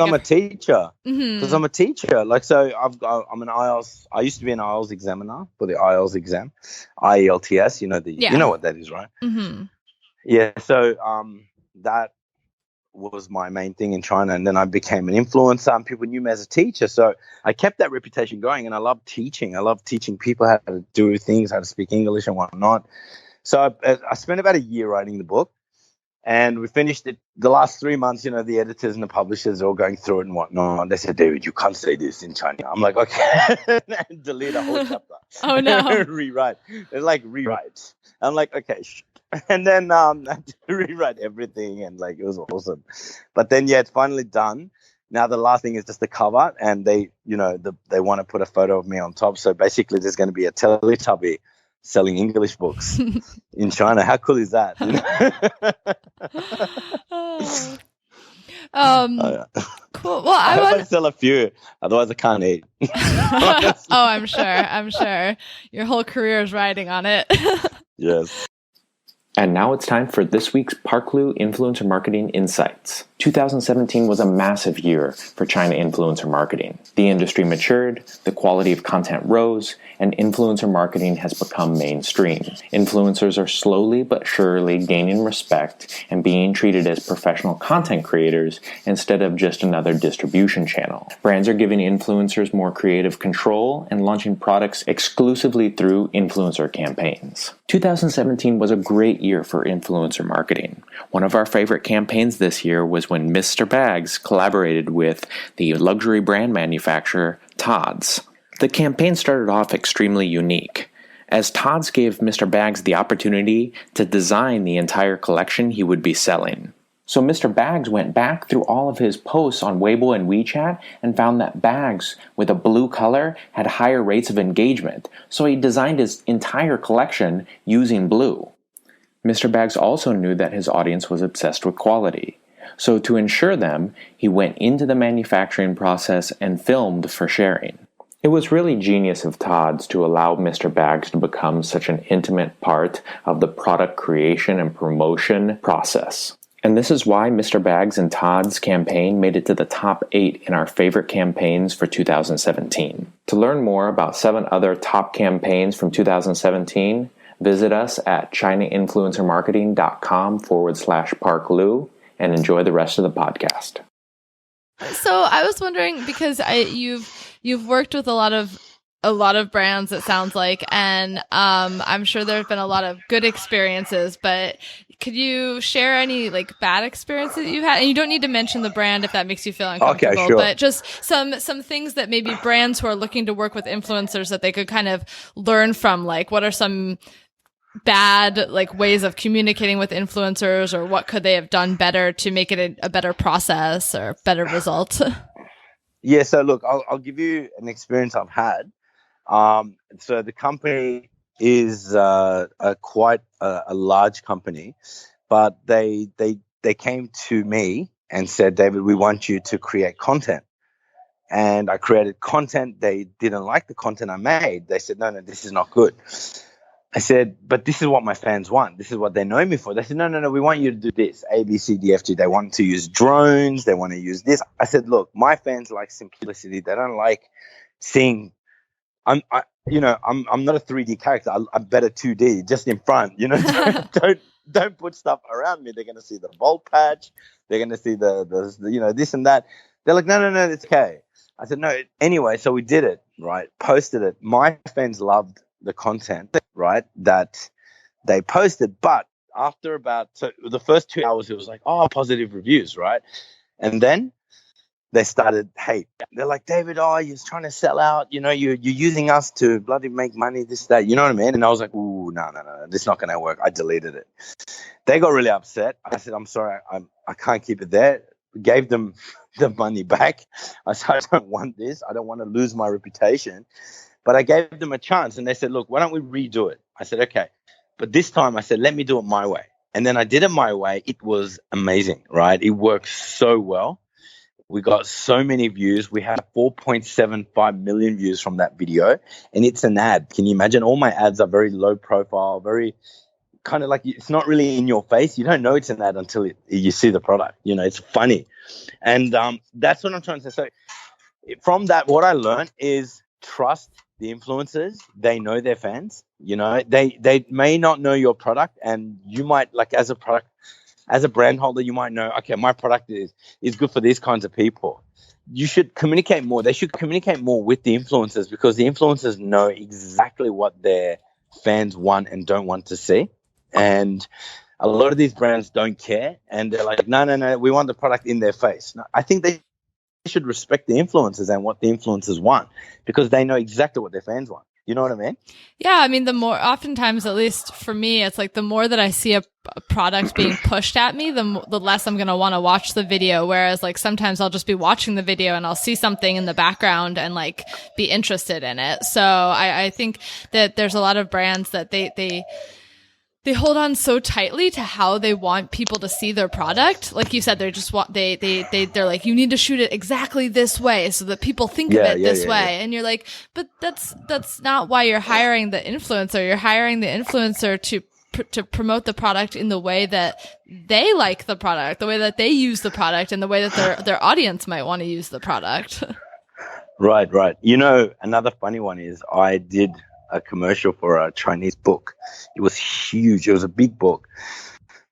I'm a teacher. Because I'm a teacher. Like, so I'm an IELTS. I used to be an IELTS examiner for the IELTS exam, IELTS. You know what that is, right? Mm-hmm. Yeah. So that was my main thing in China. And then I became an influencer and people knew me as a teacher. So I kept that reputation going, and I love teaching. I love teaching people how to do things, how to speak English and whatnot. So I spent about a year writing the book, and we finished it. The last 3 months, the editors and the publishers are all going through it and whatnot. They said, David, you can't say this in Chinese. I'm like, okay. And delete a whole chapter. Oh, no. Rewrite. They're like, rewrite. I'm like, okay. And then I had to rewrite everything, and it was awesome. But then, it's finally done. Now the last thing is just the cover, and they want to put a photo of me on top. So basically, there's going to be a Teletubby selling English books in China. How cool is that? Cool. Well, I hope I sell a few, otherwise I can't eat. Oh, I'm sure. Your whole career is riding on it. Yes. And now it's time for this week's Parklu Influencer Marketing Insights. 2017 was a massive year for China influencer marketing. The industry matured, the quality of content rose, and influencer marketing has become mainstream. Influencers are slowly but surely gaining respect and being treated as professional content creators instead of just another distribution channel. Brands are giving influencers more creative control and launching products exclusively through influencer campaigns. 2017 was a great year for influencer marketing. One of our favorite campaigns this year was when Mr. Bags collaborated with the luxury brand manufacturer Tod's. The campaign started off extremely unique, as Tod's gave Mr. Bags the opportunity to design the entire collection he would be selling. So Mr. Bags went back through all of his posts on Weibo and WeChat and found that bags with a blue color had higher rates of engagement, so he designed his entire collection using blue. Mr. Bags also knew that his audience was obsessed with quality. So to ensure them, he went into the manufacturing process and filmed for sharing. It was really genius of Tod's to allow Mr. Bags to become such an intimate part of the product creation and promotion process. And this is why Mr. Bags and Tod's campaign made it to the top 8 in our favorite campaigns for 2017. To learn more about 7 other top campaigns from 2017, visit us at chinainfluencermarketing.com/parklu and enjoy the rest of the podcast. So I was wondering, because you've worked with a lot of brands, it sounds like, and I'm sure there have been a lot of good experiences, but could you share any bad experiences that you had? And you don't need to mention the brand if that makes you feel uncomfortable, okay, sure. But just some things that maybe brands who are looking to work with influencers that they could kind of learn from, what are some bad ways of communicating with influencers, or what could they have done better to make it a better process or better result? Yeah, so look, I'll give you an experience I've had. So the company is quite a large company, but they came to me and said, David, we want you to create content. And I created content. They didn't like the content I made. They said, no, this is not good. I said, but this is what my fans want. This is what they know me for. They said, no, we want you to do this, A, B, C, D, F, G. They want to use drones. They want to use this. I said, look, my fans like simplicity. They don't like seeing. I'm not a 3D character. I'm better 2D, just in front. Don't put stuff around me. They're gonna see the bolt patch. They're gonna see the this and that. They're like, no, it's okay. I said, no. Anyway, so we did it, right? Posted it. My fans loved the content, right, that they posted. But after the first 2 hours, it was like, positive reviews, right? And then they started hate. They're like, David, you're trying to sell out. You're using us to bloody make money, this, that. You know what I mean? And I was like, ooh, no, this is not going to work. I deleted it. They got really upset. I said, I'm sorry, I can't keep it there. Gave them the money back. I said, I don't want this. I don't want to lose my reputation. But I gave them a chance, and they said, look, why don't we redo it? I said, okay. But this time I said, let me do it my way. And then I did it my way. It was amazing, right? It worked so well. We got so many views. We had 4.75 million views from that video, and it's an ad. Can you imagine? All my ads are very low profile, very kind of it's not really in your face. You don't know it's an ad until you see the product. It's funny. And that's what I'm trying to say. So from that, what I learned is trust the influencers. They know their fans. They may not know your product, and you might, as a product as a brand holder, you might know, okay, my product is good for these kinds of people. You should communicate more. They should communicate more with the influencers, because the influencers know exactly what their fans want and don't want to see. And a lot of these brands don't care, and they're like, no, we want the product in their face. No, I think they should respect the influencers and what the influencers want, because they know exactly what their fans want. You know what I mean? Yeah, I mean, the more, oftentimes, at least for me, it's like the more that I see a product being pushed at me, the less I'm going to want to watch the video. Whereas like sometimes I'll just be watching the video and I'll see something in the background and like be interested in it. So I think that there's a lot of brands that they hold on so tightly to how they want people to see their product. Like you said, they're just they're like, you need to shoot it exactly this way so that people think of it this way. Yeah. And you're like, but that's not why you're hiring the influencer. You're hiring the influencer to promote the product in the way that they like the product, the way that they use the product, and the way that their audience might want to use the product. Right. You know, another funny one is I did a commercial for a Chinese book. It was huge. It was a big book.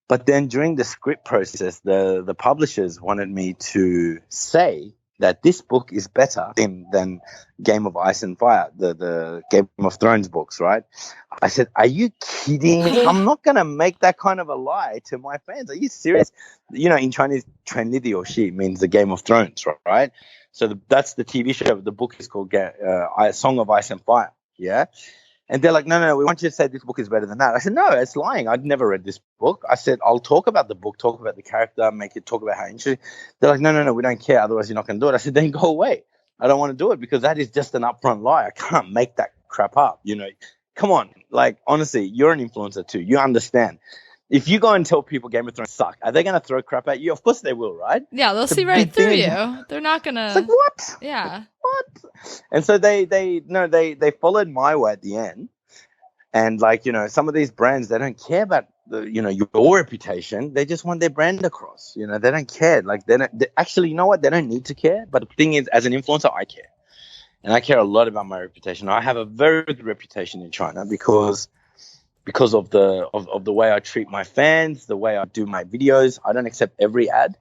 But then during the script process, the publishers wanted me to say that this book is better than Game of Ice and Fire, the Game of Thrones books, right? I said, are you kidding me? I'm not going to make that kind of a lie to my fans. Are you serious? You know, in Chinese, 权力的游戏 means the Game of Thrones, right? So that's the TV show. The book is called Song of Ice and Fire. Yeah. And they're like, no, we want you to say this book is better than that. I said, no, it's lying. I'd never read this book. I said, I'll talk about the book, talk about the character, make it talk about how interesting. They're like, no, we don't care. Otherwise, you're not going to do it. I said, then go away. I don't want to do it, because that is just an upfront lie. I can't make that crap up. You know, come on. Like, honestly, you're an influencer too. You understand. If you go and tell people Game of Thrones suck, are they going to throw crap at you? Of course they will, right? Yeah, they'll see right through you. They're not going to. It's like, what? Yeah. What? And so they followed my way at the end. And like, you know, some of these brands, they don't care about your reputation. They just want their brand across. You know, they don't care. Like, actually, you know what? They don't need to care. But the thing is, as an influencer, I care. And I care a lot about my reputation. I have a very good reputation in China because of the way I treat my fans, the way I do my videos. I don't accept every ad.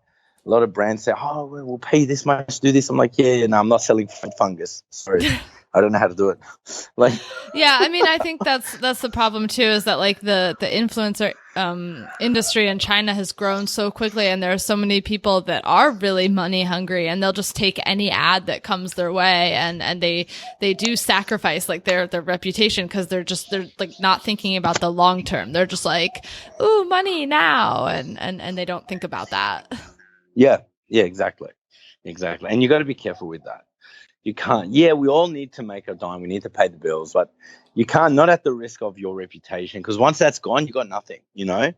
A lot of brands say, oh, we'll pay this much, do this. I'm like, yeah, no, I'm not selling fungus. Sorry. I don't know how to do it. Like, yeah, I mean, I think that's the problem too, is that like the influencer industry in China has grown so quickly, and there are so many people that are really money hungry, and they'll just take any ad that comes their way, and they do sacrifice like their reputation, because they're like not thinking about the long term. They're just like, ooh, money now, and they don't think about that. Yeah, exactly. And you got to be careful with that. You can't. Yeah, we all need to make a dime. We need to pay the bills, but you can't, not at the risk of your reputation, because once that's gone, you got nothing, you know?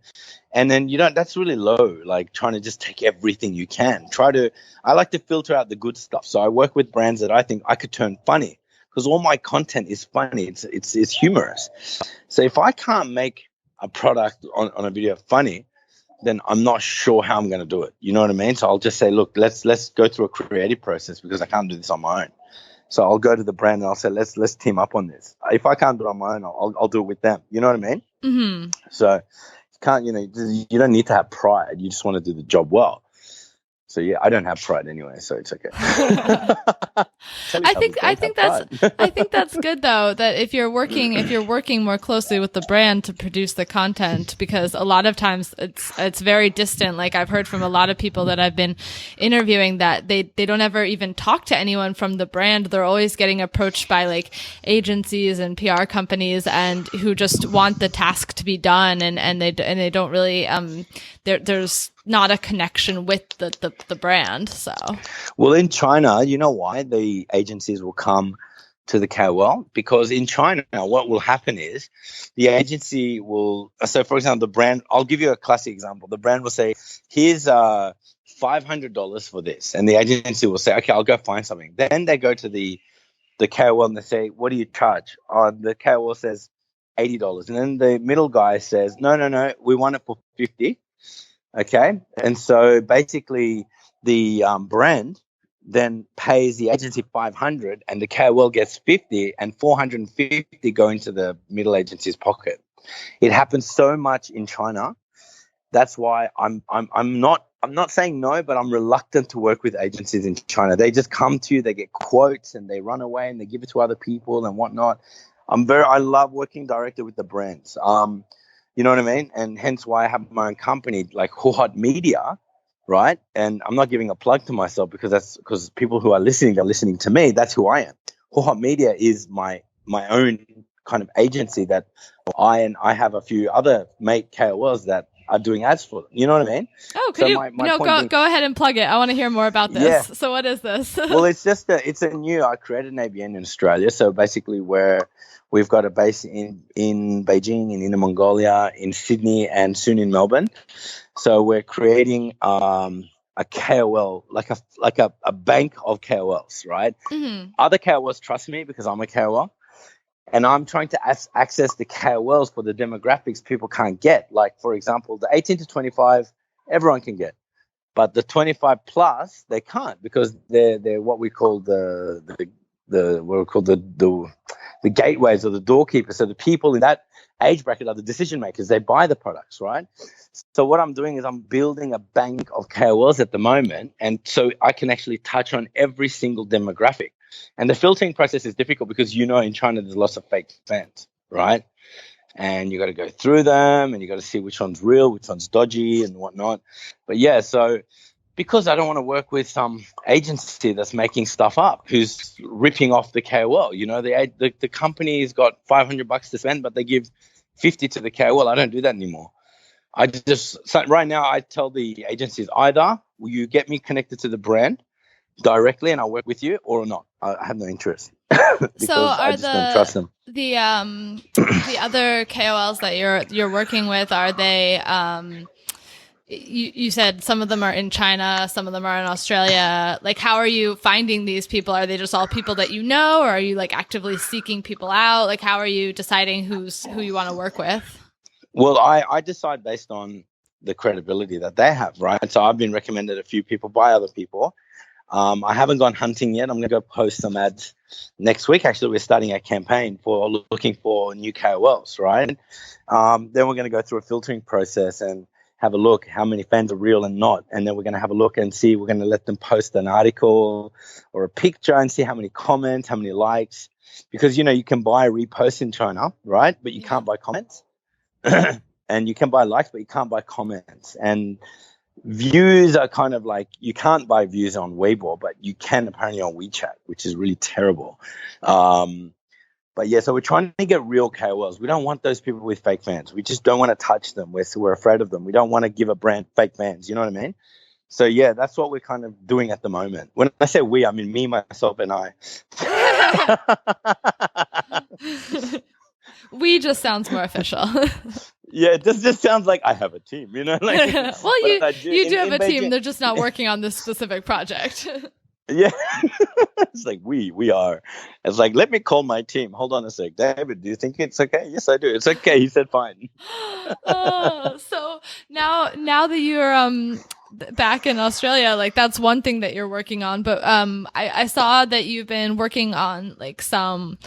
And then that's really low, like trying to just take everything you can. I like to filter out the good stuff. So I work with brands that I think I could turn funny, because all my content is funny. It's humorous. So if I can't make a product on a video funny, then I'm not sure how I'm going to do it. You know what I mean? So I'll just say, look, let's go through a creative process, because I can't do this on my own. So I'll go to the brand and I'll say, let's team up on this. If I can't do it on my own, I'll do it with them. You know what I mean? Mm-hmm. So you don't need to have pride. You just want to do the job well. So yeah, I don't have pride anyway, so it's okay. I think that's good though, that if you're working more closely with the brand to produce the content, because a lot of times it's very distant. Like I've heard from a lot of people that I've been interviewing that they don't ever even talk to anyone from the brand. They're always getting approached by like agencies and PR companies, and who just want the task to be done, and they don't really there's not a connection with the brand. So, well, in China, you know why the agencies will come to the KOL? Because in China, what will happen is the agency will. So, for example, the brand. I'll give you a classic example. The brand will say, "Here's $500 for this," and the agency will say, "Okay, I'll go find something." Then they go to the KOL and they say, "What do you charge?" The KOL says $80, and then the middle guy says, "No, we want it for $50." Okay, and so basically the brand then pays the agency $500, and the KOL gets $50, and $450 go into the middle agency's pocket. It happens so much in China, that's why I'm not saying no, but I'm reluctant to work with agencies in China. They just come to you, they get quotes, and they run away and they give it to other people and whatnot. I love working directly with the brands. You know what I mean? And hence why I have my own company, like Huawei Media, right? And I'm not giving a plug to myself because people who are listening, they're listening to me. That's who I am. Huawei Media is my own kind of agency that I have a few other mate KOLs that are doing ads for them. You know what I mean? Oh, could go ahead and plug it. I want to hear more about this. Yeah. So what is this? Well, it's a new, I created an ABN in Australia. So basically we've got a base in Beijing, in Inner Mongolia, in Sydney, and soon in Melbourne. So we're creating a KOL, like a bank of KOLs, right? Mm-hmm. Other KOLs trust me because I'm a KOL. And I'm trying to access the KOLs for the demographics people can't get. Like, for example, the 18 to 25, everyone can get. But the 25 plus, they can't because they're what we call the gateways or the doorkeepers. So the people in that age bracket are the decision makers. They buy the products, right? So what I'm doing is I'm building a bank of KOLs at the moment. And so I can actually touch on every single demographic. And the filtering process is difficult because, in China, there's lots of fake fans, right? And you got to go through them and you got to see which one's real, which one's dodgy and whatnot. But yeah, so because I don't want to work with some agency that's making stuff up, who's ripping off the KOL, the company's got $500 to spend, but they give 50 to the KOL. I don't do that anymore. Right now I tell the agencies either will you get me connected to the brand directly and I'll work with you or not. I have no interest. So are don't trust them. The other KOLs that you're working with, are they you said some of them are in China, some of them are in Australia. Like, how are you finding these people? Are they just all people that you know, or are you like actively seeking people out? Like, how are you deciding who you want to work with? Well, I decide based on the credibility that they have, right? So I've been recommended a few people by other people. I haven't gone hunting yet. I'm going to go post some ads next week. Actually, we're starting a campaign for looking for new KOLs, right? Then we're going to go through a filtering process and have a look how many fans are real and not. And then we're going to have a look and see, we're going to let them post an article or a picture and see how many comments, how many likes. Because, you can buy reposts in China, right? But you can't buy comments. And you can buy likes, but you can't buy comments. And views are kind of like, you can't buy views on Weibo, but you can apparently on WeChat, which is really terrible. But yeah, so we're trying to get real KOLs. We don't want those people with fake fans. We just don't want to touch them. We're afraid of them. We don't want to give a brand fake fans. You know what I mean? So yeah, that's what we're kind of doing at the moment. When I say we, I mean me, myself, and I. We just sounds more official. Yeah, it just sounds like I have a team, Like, well, you do have a team. They're just not working on this specific project. Yeah. It's like we are. It's like, let me call my team. Hold on a sec. David, do you think it's okay? Yes, I do. It's okay. He said fine. So now that you're back in Australia, like that's one thing that you're working on. But I saw that you've been working on like some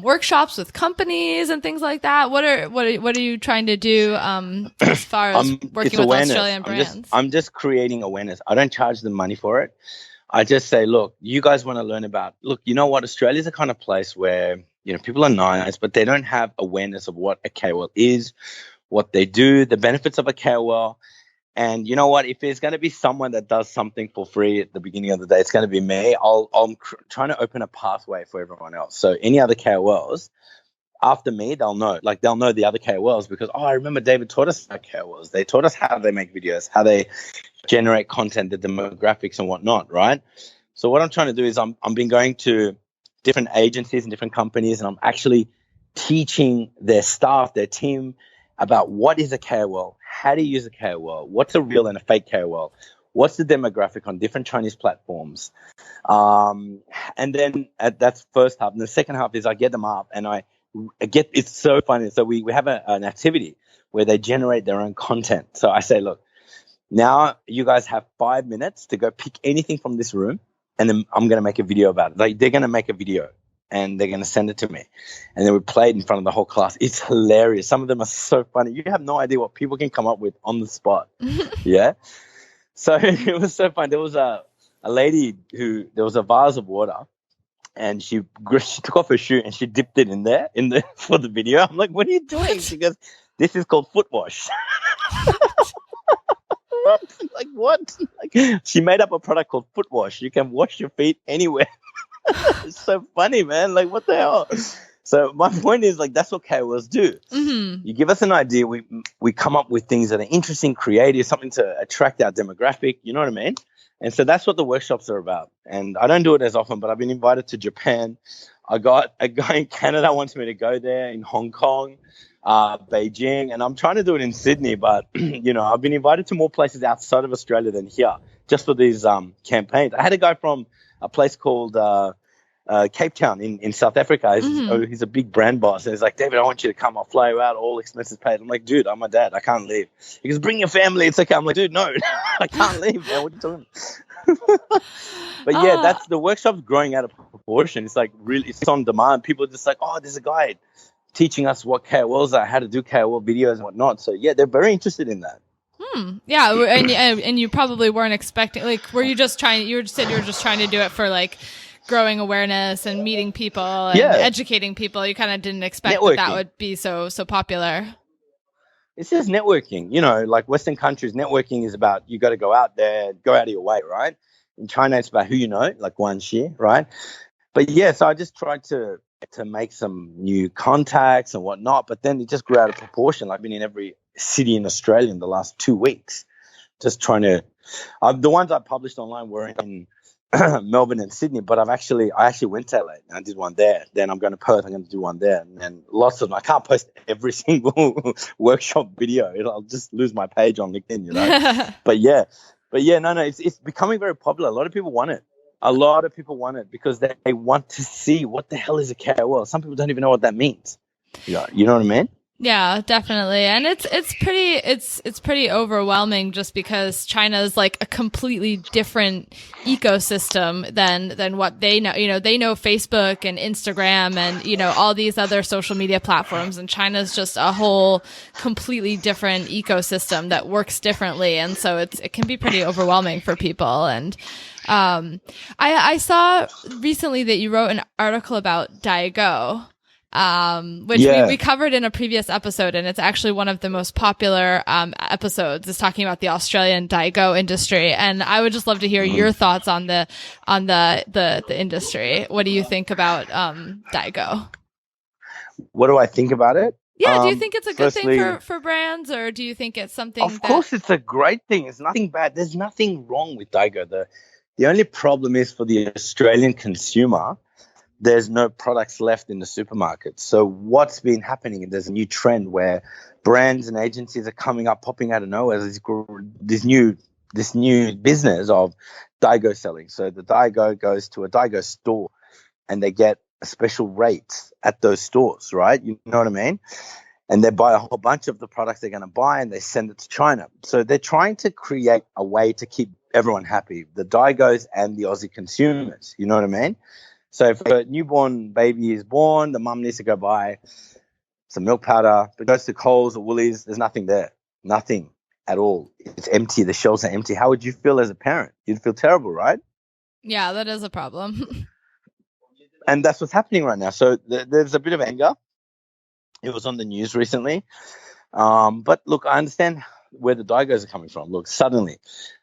workshops with companies and things like that. What are you trying to do as far as working with awareness. Australian brands? I'm just creating awareness. I don't charge them money for it. I just say, look, you guys want to learn about, you know what? Australia's a kind of place where, people are nice, but they don't have awareness of what a KOL is, what they do, the benefits of a KOL. And you know what? If there's going to be someone that does something for free at the beginning of the day, it's going to be me. I'm trying to open a pathway for everyone else. So any other KOLs after me, they'll know. Like, they'll know the other KOLs because, I remember David taught us about KOLs. They taught us how they make videos, how they generate content, the demographics and whatnot, right? So what I'm trying to do is I'm been going to different agencies and different companies, and I'm actually teaching their staff, their team, about what is a KOL, how to use a KOL, what's a real and a fake KOL, what's the demographic on different Chinese platforms. And then that's first half. And the second half is I get them up and it's so funny. So we have an activity where they generate their own content. So I say, look, now you guys have 5 minutes to go pick anything from this room, and then I'm going to make a video about it. Like, they're going to make a video and they're going to send it to me. And then we played in front of the whole class. It's hilarious. Some of them are so funny. You have no idea what people can come up with on the spot. Yeah. So it was so fun. There was a lady there was a vase of water, and she took off her shoe and she dipped it in there for the video. I'm like, what are you doing? She goes, this is called foot wash. What? Like what? Like, she made up a product called foot wash. You can wash your feet anywhere. It's so funny, man. Like, what the hell? So my point is, like, that's what KOLs do. Mm-hmm. You give us an idea, we come up with things that are interesting, creative, something to attract our demographic. You know what I mean? And so that's what the workshops are about. And I don't do it as often, but I've been invited to Japan. I got a guy in Canada wants me to go there, in Hong Kong, Beijing, and I'm trying to do it in Sydney. But I've been invited to more places outside of Australia than here, just for these campaigns. I had a guy from a place called Cape Town in South Africa. He's a big brand boss. And he's like, David, I want you to come. I'll fly you out, all expenses paid. I'm like, dude, I'm a dad. I can't leave. He goes, bring your family. It's okay. I'm like, dude, no, I can't leave, man. What are you talking about? But yeah, that's the workshop's growing out of proportion. It's like really, it's on demand. People are just like, oh, there's a guy teaching us what KOLs are, how to do KOL videos and whatnot. So yeah, they're very interested in that. Yeah, and you probably weren't expecting, like, were you just trying? You said you were just trying to do it for like growing awareness and meeting people and educating people. You kind of didn't expect that would be so popular. It's just networking, like Western countries, networking is about, you got to go out there, go out of your way, right? In China, it's about who you know, like guanxi, right? But yeah, so I just tried to make some new contacts and whatnot, but then it just grew out of proportion. I've been in every city in Australia in the last 2 weeks, just trying to, the ones I published online were in Melbourne and Sydney, but I actually went to LA and I did one there. Then I'm going to Perth, I'm going to do one there, and lots of them. I can't post every single workshop video. I'll just lose my page on LinkedIn, But yeah, no, it's becoming very popular. A lot of people want it. Because they want to see what the hell is a KOL. Some people don't even know what that means. Yeah, you know what I mean? Yeah, definitely. And it's pretty overwhelming, just because China is like a completely different ecosystem than what they know. They know Facebook and Instagram and, all these other social media platforms, and China's just a whole completely different ecosystem that works differently. And so it can be pretty overwhelming for people. And I saw recently that you wrote an article about Daigou, which we covered in a previous episode, and it's actually one of the most popular episodes. It's talking about the Australian Daigou industry, and I would just love to hear your thoughts on the industry. What do you think about Daigou? What do I think about it? Yeah, do you think it's a good thing for brands, or do you think it's something? Of course, it's a great thing. It's nothing bad. There's nothing wrong with Daigou. The only problem is, for the Australian consumer, there's no products left in the supermarket. So what's been happening, there's a new trend where brands and agencies are popping out of nowhere. This new business of Daigou selling. So the Daigou goes to a Daigou store and they get a special rates at those stores, right? You know what I mean? And they buy a whole bunch of the products they're going to buy and they send it to China. So they're trying to create a way to keep everyone happy, the Daigous and the Aussie consumers. You know what I mean? So if a newborn baby is born, the mum needs to go buy some milk powder, but goes to Coles or Woolies, there's nothing there. Nothing at all. It's empty. The shelves are empty. How would you feel as a parent? You'd feel terrible, right? Yeah, that is a problem. And that's what's happening right now. So there's a bit of anger. It was on the news recently. But look, I understand where the Daigous are coming from. Look, suddenly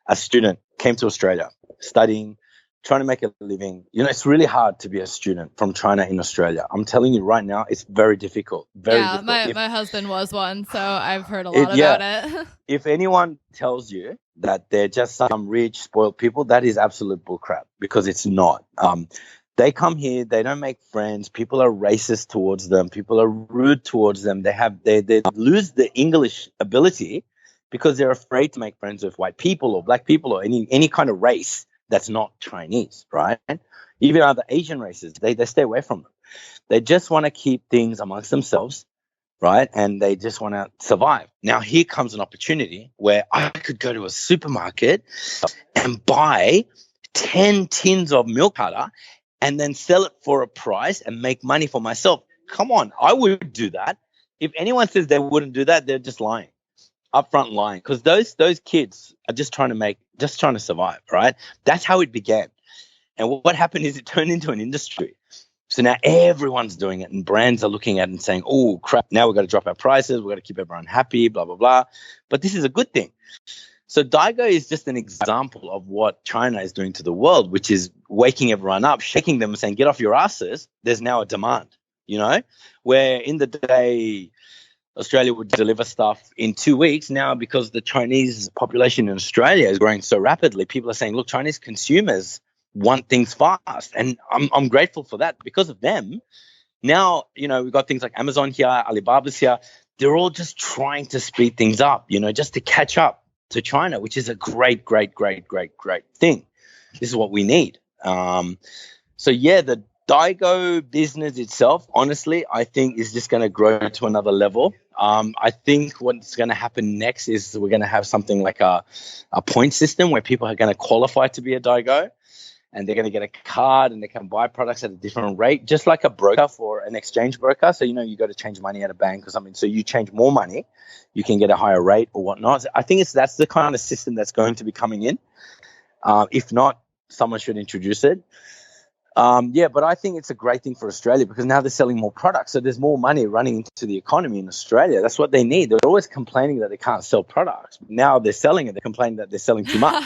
a student came to Australia studying, trying to make a living. It's really hard to be a student from China in Australia. I'm telling you right now, it's very difficult. Difficult. My husband was one, so I've heard a lot about it. If anyone tells you that they're just some rich, spoiled people, that is absolute bullcrap, because it's not. They come here, they don't make friends. People are racist towards them. People are rude towards them. They lose the English ability because they're afraid to make friends with white people or black people or any kind of race that's not Chinese, right? Even other Asian races, they stay away from them. They just want to keep things amongst themselves, right? And they just want to survive. Now, here comes an opportunity where I could go to a supermarket and buy 10 tins of milk powder and then sell it for a price and make money for myself. Come on, I would do that. If anyone says they wouldn't do that, they're just lying, upfront lying, because those kids are just trying to survive, right? That's how it began. And what happened is it turned into an industry. So now everyone's doing it, and brands are looking at it and saying, oh, crap, now we've got to drop our prices. We've got to keep everyone happy, blah, blah, blah. But this is a good thing. So Daigou is just an example of what China is doing to the world, which is waking everyone up, shaking them and saying, get off your asses. There's now a demand, where in the day Australia would deliver stuff in 2 weeks. Now, because the Chinese population in Australia is growing so rapidly, people are saying, look, Chinese consumers want things fast. And I'm grateful for that. Because of them, now, we've got things like Amazon here, Alibaba's here. They're all just trying to speed things up, just to catch up to China, which is a great, great, great, great, great thing. This is what we need. So yeah, the Daigou business itself, honestly, I think is just going to grow to another level. I think what's going to happen next is we're going to have something like a point system where people are going to qualify to be a Daigou, and they're going to get a card and they can buy products at a different rate, just like a broker for an exchange broker. So, you got to change money at a bank or something. So you change more money, you can get a higher rate or whatnot. So I think that's the kind of system that's going to be coming in. If not, someone should introduce it. But I think it's a great thing for Australia because now they're selling more products. So there's more money running into the economy in Australia. That's what they need. They're always complaining that they can't sell products. Now they're selling it. They're complaining that they're selling too much.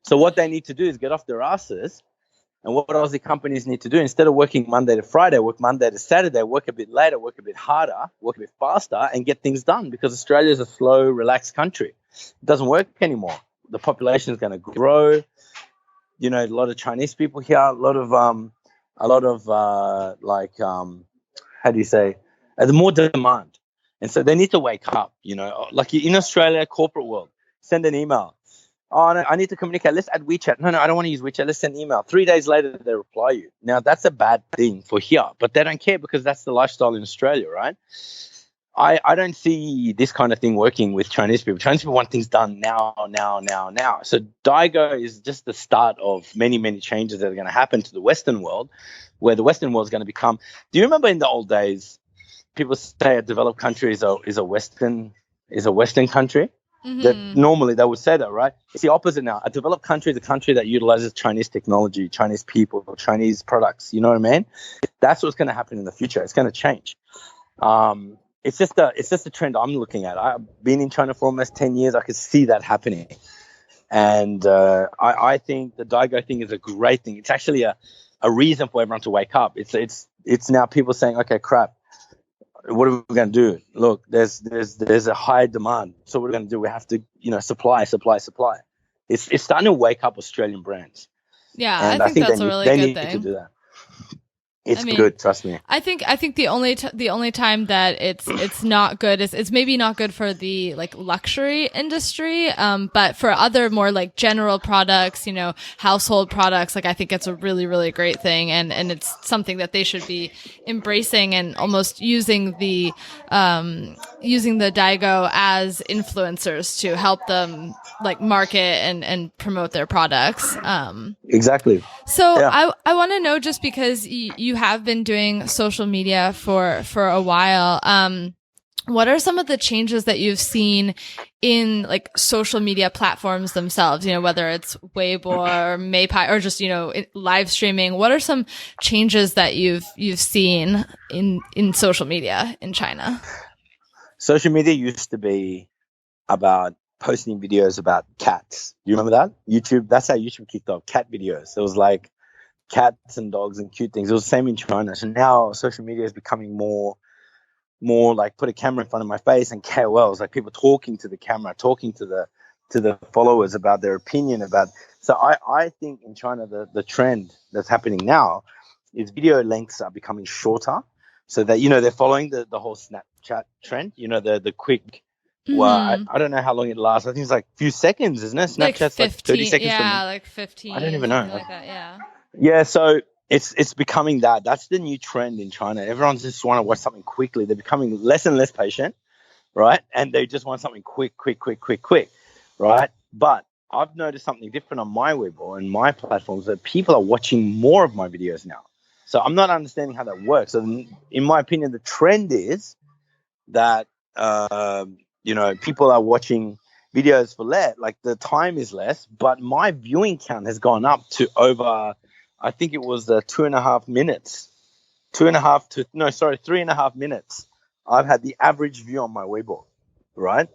So what they need to do is get off their asses. And what Aussie companies need to do, instead of working Monday to Friday, work Monday to Saturday, work a bit later, work a bit harder, work a bit faster, and get things done, because Australia is a slow, relaxed country. It doesn't work anymore. The population is going to grow. A lot of Chinese people here, a lot of the more demand. And so they need to wake up, like in Australia, corporate world, send an email. Oh, no, I need to communicate. Let's add WeChat. No, I don't want to use WeChat. Let's send email. 3 days later, they reply you. Now, that's a bad thing for here, but they don't care because that's the lifestyle in Australia, right? I don't see this kind of thing working with Chinese people. Chinese people want things done now. So Daigou is just the start of many, many changes that are going to happen to the Western world, where the Western world is going to become. Do you remember in the old days, people say a developed country is a Western country? Mm-hmm. That normally they would say that, right? It's the opposite now. A developed country is a country that utilizes Chinese technology, Chinese people, Chinese products. You know what I mean? That's what's going to happen in the future. It's going to change. It's just a trend I'm looking at. I've been in China for almost 10 years. I could see that happening. And I think the Daigou thing is a great thing. It's actually a reason for everyone to wake up. It's now people saying, okay, crap, what are we going to do? Look, there's a high demand. So what are we going to do? We have to, supply. It's starting to wake up Australian brands. Yeah, and I think that's a really good thing. They need to do that. It's good, trust me. I think the only time that it's not good is it's maybe not good for the luxury industry, but for other more general products, household products, I think it's a really, really great thing, and it's something that they should be embracing and almost using the Daigou as influencers to help them market and promote their products. Exactly. So yeah. I want to know, just because you have been doing social media for a while, what are some of the changes that you've seen in social media platforms themselves, whether it's Weibo or Meipai or just, live streaming? What are some changes that you've seen in social media in China? Social media used to be about posting videos about cats. You remember that? YouTube, that's how YouTube kicked off, cat videos. It was cats and dogs and cute things. It was the same in China. So now social media is becoming more put a camera in front of my face and KOLs, people talking to the camera, talking to the followers about their opinion about. So I think in China the trend that's happening now is video lengths are becoming shorter, so that they're following the whole Snapchat trend. The quick. Well, I don't know how long it lasts. I think it's a few seconds, isn't it? Snapchat's 30 seconds. Yeah, 15. I don't even know. Like that, yeah. Yeah, so it's becoming that. That's the new trend in China. Everyone just want to watch something quickly. They're becoming less and less patient, right? And they just want something quick, right? But I've noticed something different on my Weibo and my platforms, that people are watching more of my videos now. So I'm not understanding how that works. And in my opinion, the trend is that, people are watching videos for less, like the time is less, but my viewing count has gone up to over, I think it was 2.5 minutes. 3.5 minutes. I've had the average view on my Weibo, right?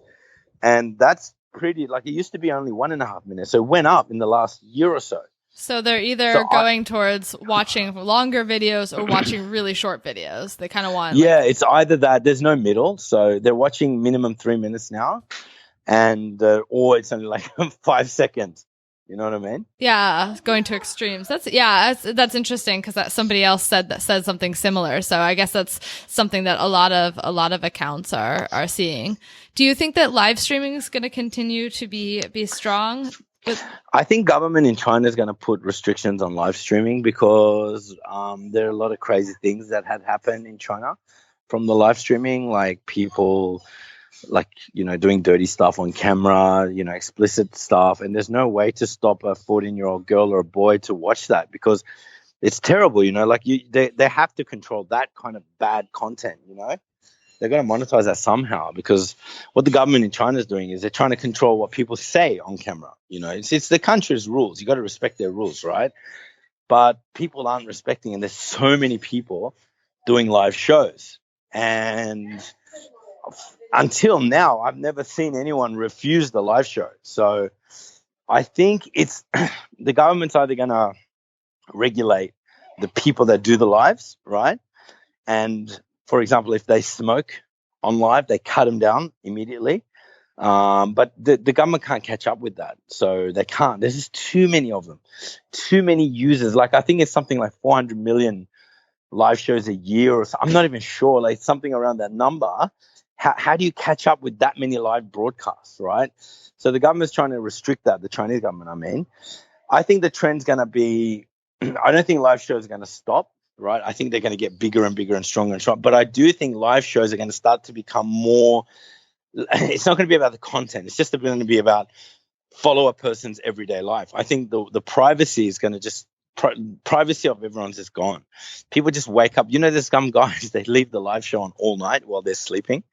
And that's pretty, like, it used to be only 1.5 minutes. So it went up in the last year or so. So they're either going towards watching longer videos or watching really short videos. They kind of want. Yeah, it's either that. There's no middle. So they're watching minimum 3 minutes now, and or it's only like 5 seconds. You know what I mean? Yeah, going to extremes. That's interesting, because somebody else said something similar. So I guess that's something that a lot of accounts are seeing. Do you think that live streaming is going to continue to be strong? I think government in China is going to put restrictions on live streaming, because there are a lot of crazy things that had happened in China from the live streaming, like people doing dirty stuff on camera, explicit stuff. And there's no way to stop a 14-year-old girl or a boy to watch that, because it's terrible, they have to control that kind of bad content, They're going to monetize that somehow, because what the government in China is doing is they're trying to control what people say on camera. It's the country's rules. You got to respect their rules, right? But people aren't respecting, and there's so many people doing live shows. And until now, I've never seen anyone refuse the live show. So I think it's the government's either going to regulate the people that do the lives, right? And for example, if they smoke on live, they cut them down immediately. But the government can't catch up with that. So they can't. There's just too many of them, too many users. Like, I think it's something like 400 million live shows a year, or I'm not even sure, like something around that number. How do you catch up with that many live broadcasts, right? So the government's trying to restrict that, the Chinese government, I mean. I think the trend's going to be, I don't think live shows are going to stop, right? I think they're going to get bigger and bigger and stronger and stronger. But I do think live shows are going to start to become more, it's not going to be about the content. It's just going to be about follow a person's everyday life. I think the privacy is going to just, privacy of everyone's just gone. People just wake up. There's some guys, they leave the live show on all night while they're sleeping.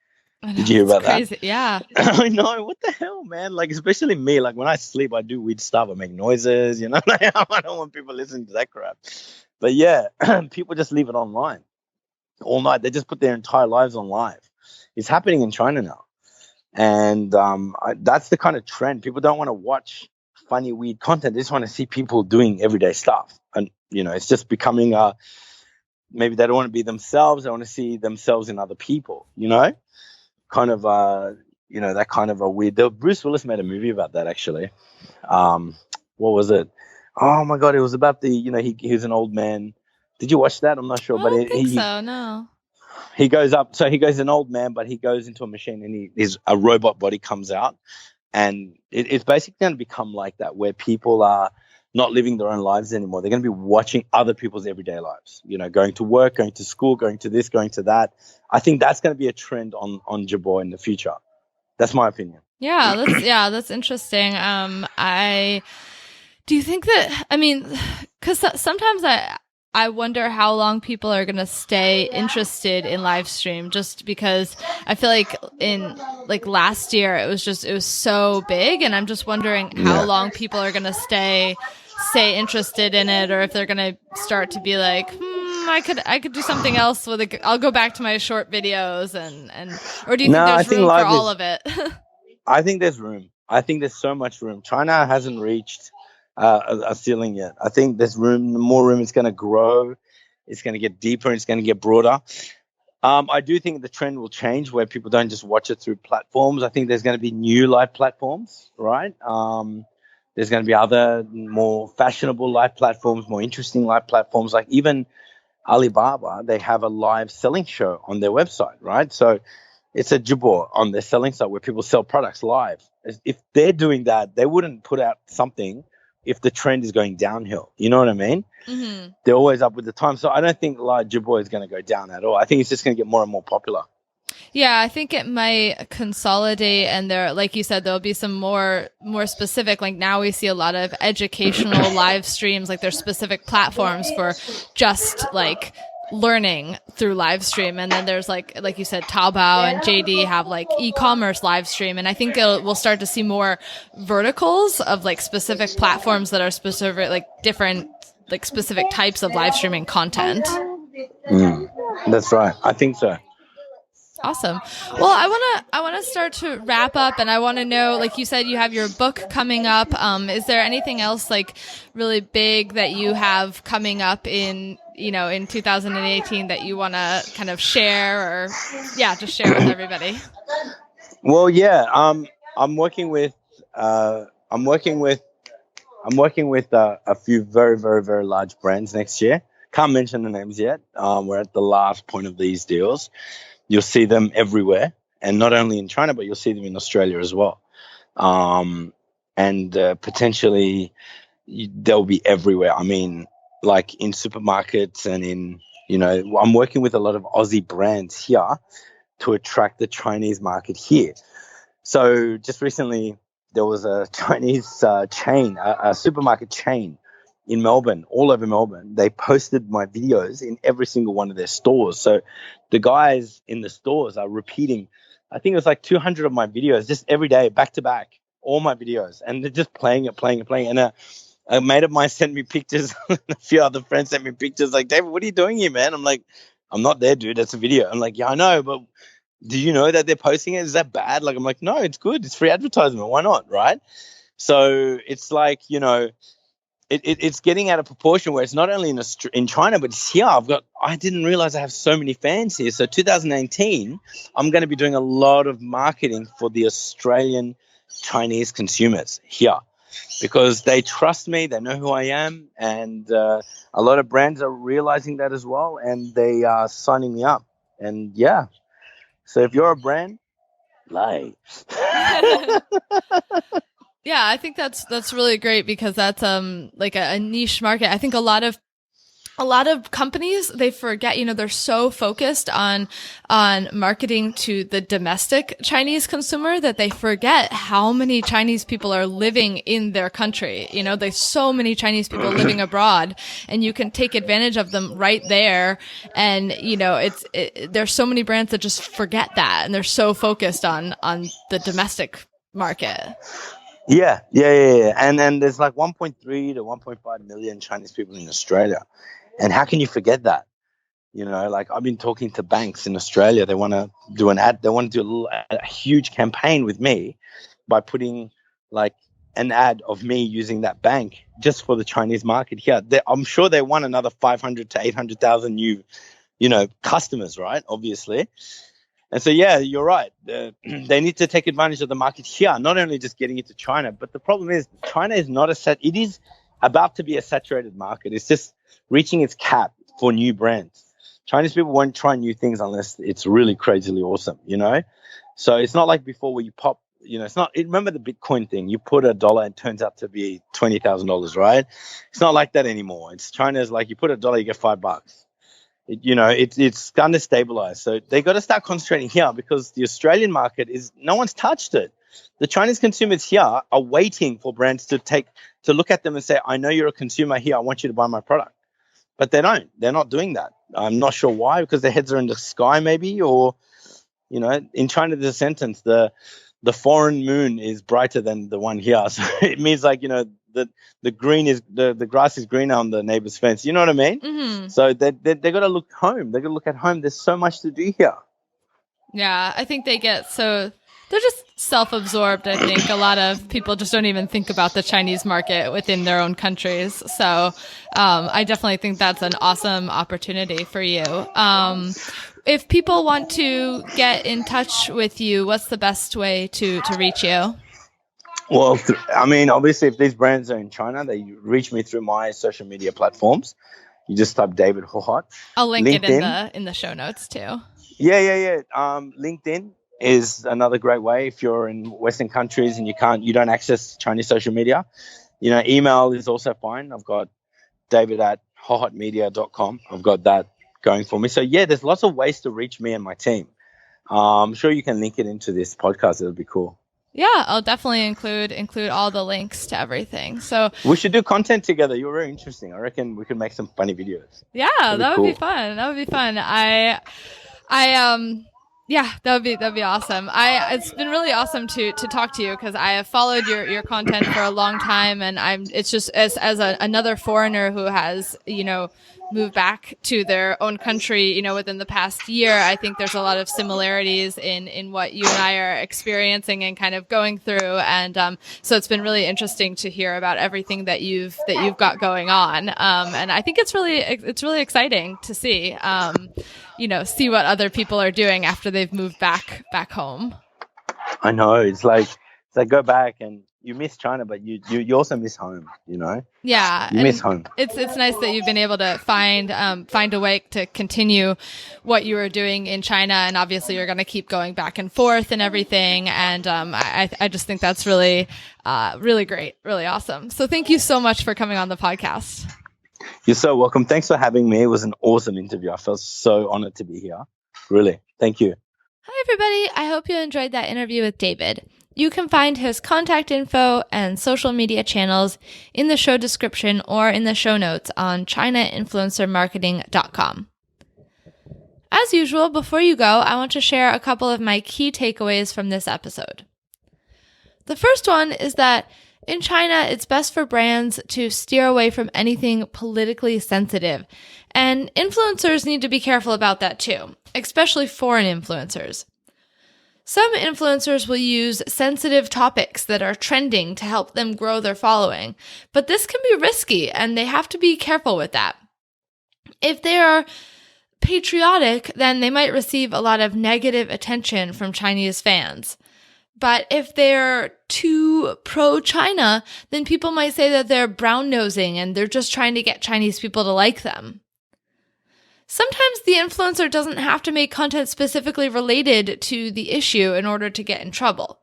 Did you hear about crazy. that? Yeah. I know. What the hell, man? Like, especially me, like when I sleep, I do weird stuff. I make noises, I don't want people listening to that crap. But yeah, people just leave it online all night. They just put their entire lives on live. It's happening in China now. And that's the kind of trend. People don't want to watch funny, weird content. They just want to see people doing everyday stuff. And, it's just becoming maybe they don't want to be themselves. They want to see themselves in other people, kind of that kind of a weird. Bruce Willis made a movie about that, actually. What was it? Oh my god, it was about the he was an old man. Did you watch that? I'm not sure, I don't think so. No. He goes up, so he goes an old man, but he goes into a machine, and a robot body comes out, and it's basically going to become like that, where people are not living their own lives anymore. They're going to be watching other people's everyday lives, going to work, going to school, going to this, going to that. I think that's going to be a trend on Jibo in the future. That's my opinion. Yeah, that's interesting. Do you think that, because sometimes I wonder how long people are going to stay interested in live stream, just because I feel like in last year it was so big, and I'm just wondering how long people are going to stay interested in it, or if they're going to start to be like, I could do something else with it. I'll go back to my short videos or do you think there's room for all of it? I think there's room. I think there's so much room. China hasn't reached a ceiling yet. I think there's room. The more room, it's going to grow. It's going to get deeper. It's going to get broader. I do think the trend will change, where people don't just watch it through platforms. I think there's going to be new live platforms, right? There's going to be other more fashionable live platforms, more interesting live platforms. Like even Alibaba, they have a live selling show on their website, right? So it's a Jibo on their selling site where people sell products live. If they're doing that, they wouldn't put out something if the trend is going downhill. You know what I mean? Mm-hmm. They're always up with the time. So I don't think live Jibo is going to go down at all. I think it's just going to get more and more popular. Yeah, I think it might consolidate, and there, like you said, there'll be some more specific. Like now we see a lot of educational live streams. Like there's specific platforms for just like learning through live stream, and then there's like you said, Taobao and JD have like e-commerce live stream, and I think we'll start to see more verticals of like specific platforms that are specific, like different, like specific types of live streaming content. That's right. I think so. Awesome. Well, I want to start to wrap up, and I want to know, like you said, you have your book coming up. Is there anything else like really big that you have coming up in 2018 that you want to kind of share, or just share with everybody? Well, yeah. I'm working with a few very, very, very large brands next year. Can't mention the names yet. We're at the last point of these deals. You'll see them everywhere, and not only in China, but you'll see them in Australia as well. And potentially they'll be everywhere. I mean, like in supermarkets and in, I'm working with a lot of Aussie brands here to attract the Chinese market here. So just recently there was a Chinese chain, a supermarket chain in Melbourne, all over Melbourne. They posted my videos in every single one of their stores. So the guys in the stores are repeating, I think it was like 200 of my videos just every day, back to back, all my videos. And they're just playing it. And a mate of mine sent me pictures. A few other friends sent me pictures like, David, what are you doing here, man? I'm like, I'm not there, dude. That's a video. I'm like, yeah, I know, but do you know that they're posting it? Is that bad? Like, I'm like, no, it's good. It's free advertisement. Why not? Right? So it's like, it's getting out of proportion where it's not only in China, but it's here. I didn't realize I have so many fans here. So 2018, I'm going to be doing a lot of marketing for the Australian Chinese consumers here because they trust me. They know who I am. And a lot of brands are realizing that as well. And they are signing me up. And yeah. So if you're a brand, lie. Yeah, I think that's really great because that's like a niche market. I think a lot of companies, they forget, they're so focused on marketing to the domestic Chinese consumer that they forget how many Chinese people are living in their country. There's so many Chinese people living abroad, and you can take advantage of them right there. And there's so many brands that just forget that, and they're so focused on the domestic market. Yeah. And then there's like 1.3 to 1.5 million Chinese people in Australia. And how can you forget that? Like I've been talking to banks in Australia. They want to do an ad. They want to do a huge campaign with me by putting like an ad of me using that bank just for the Chinese market here. I'm sure they want another 500 to 800,000 new, customers, right? Obviously. And so, yeah, you're right. They need to take advantage of the market here, not only just getting into China. But the problem is China is not it is about to be a saturated market. It's just reaching its cap for new brands. Chinese people won't try new things unless it's really crazily awesome, So it's not like before where you pop, it's not, remember the Bitcoin thing. You put $1 and it turns out to be $20,000, right? It's not like that anymore. China's like you put $1, you get $5. It's going to stabilize. So they got to start concentrating here because the Australian market no one's touched it. The Chinese consumers here are waiting for brands to look at them and say, I know you're a consumer here. I want you to buy my product. But they don't. They're not doing that. I'm not sure why, because their heads are in the sky maybe, or, in China there's a sentence, the foreign moon is brighter than the one here. So it means like, the green is the grass is greener on the neighbor's fence. You know what I mean? Mm-hmm. So they got to look home. They got to look at home. There's so much to do here. Yeah, I think they're just self-absorbed. I think a lot of people just don't even think about the Chinese market within their own countries. So I definitely think that's an awesome opportunity for you. If people want to get in touch with you, what's the best way to reach you? Well, obviously, if these brands are in China, they reach me through my social media platforms. You just type David Hohot. I'll link LinkedIn. It in the show notes too. Yeah. LinkedIn is another great way if you're in Western countries and you don't access Chinese social media. Email is also fine. I've got david@hohotmedia.com. I've got that going for me. So yeah, there's lots of ways to reach me and my team. I'm sure you can link it into this podcast. It'll be cool. Yeah, I'll definitely include all the links to everything. So we should do content together. You're very interesting. I reckon we could make some funny videos. Yeah, that would be fun. That would be fun. Yeah, that'd be awesome. It's been really awesome to talk to you because I have followed your content for a long time, and it's just as another foreigner who has moved back to their own country, within the past year. I think there's a lot of similarities in what you and I are experiencing and kind of going through, and so it's been really interesting to hear about everything that you've got going on, and I think it's really exciting to see. See what other people are doing after they've moved back home. I know. It's like go back and you miss China, but you also miss home, Yeah. You miss home. It's nice that you've been able to find a way to continue what you were doing in China, and obviously you're going to keep going back and forth and everything. And I just think that's really, really great, really awesome. So thank you so much for coming on the podcast. You're so welcome. Thanks for having me. It was an awesome interview. I felt so honored to be here. Really. Thank you. Hi, everybody. I hope you enjoyed that interview with David. You can find his contact info and social media channels in the show description or in the show notes on ChinaInfluencerMarketing.com. As usual, before you go, I want to share a couple of my key takeaways from this episode. The first one is that in China, it's best for brands to steer away from anything politically sensitive, and influencers need to be careful about that too, especially foreign influencers. Some influencers will use sensitive topics that are trending to help them grow their following, but this can be risky and they have to be careful with that. If they are patriotic, then they might receive a lot of negative attention from Chinese fans. But if they're too pro-China, then people might say that they're brown-nosing and they're just trying to get Chinese people to like them. Sometimes the influencer doesn't have to make content specifically related to the issue in order to get in trouble.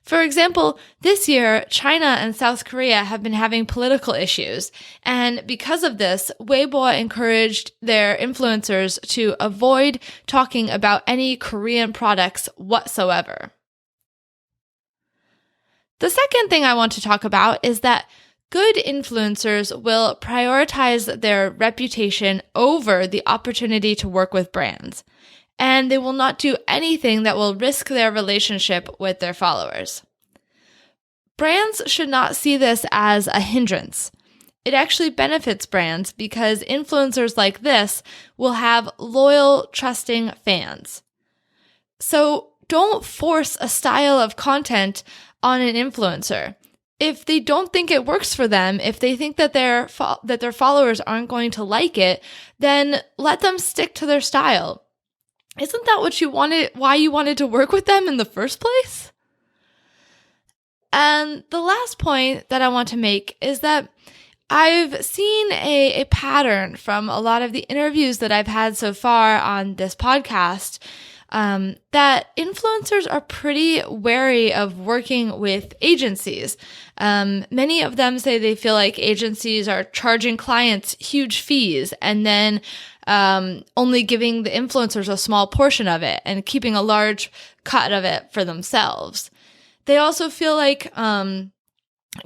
For example, this year, China and South Korea have been having political issues, and because of this, Weibo encouraged their influencers to avoid talking about any Korean products whatsoever. The second thing I want to talk about is that good influencers will prioritize their reputation over the opportunity to work with brands, and they will not do anything that will risk their relationship with their followers. Brands should not see this as a hindrance. It actually benefits brands because influencers like this will have loyal, trusting fans. So don't force a style of content on an influencer. If they don't think it works for them, if they think that their followers aren't going to like it, then let them stick to their style. Isn't that what you wanted? Why you wanted to work with them in the first place? And the last point that I want to make is that I've seen a pattern from a lot of the interviews that I've had so far on this podcast, that influencers are pretty wary of working with agencies. Many of them say they feel like agencies are charging clients huge fees and then only giving the influencers a small portion of it and keeping a large cut of it for themselves. They also feel like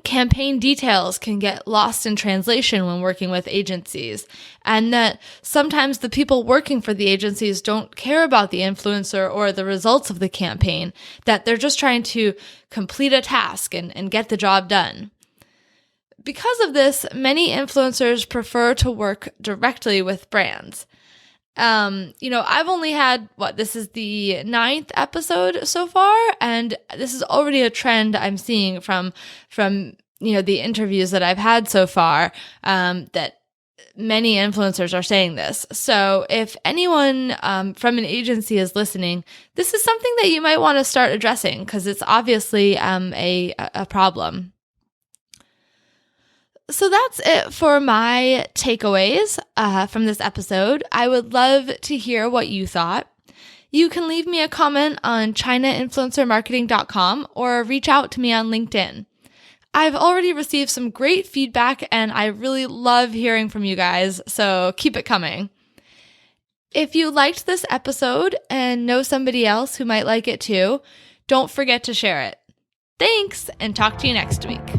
campaign details can get lost in translation when working with agencies, and that sometimes the people working for the agencies don't care about the influencer or the results of the campaign, that they're just trying to complete a task and get the job done. Because of this, many influencers prefer to work directly with brands. I've only had, this is the 9th episode so far, and this is already a trend I'm seeing from the interviews that I've had so far, that many influencers are saying this. So if anyone from an agency is listening, this is something that you might want to start addressing because it's obviously a problem. So that's it for my takeaways from this episode. I would love to hear what you thought. You can leave me a comment on ChinaInfluencerMarketing.com or reach out to me on LinkedIn. I've already received some great feedback and I really love hearing from you guys, so keep it coming. If you liked this episode and know somebody else who might like it too, don't forget to share it. Thanks, and talk to you next week.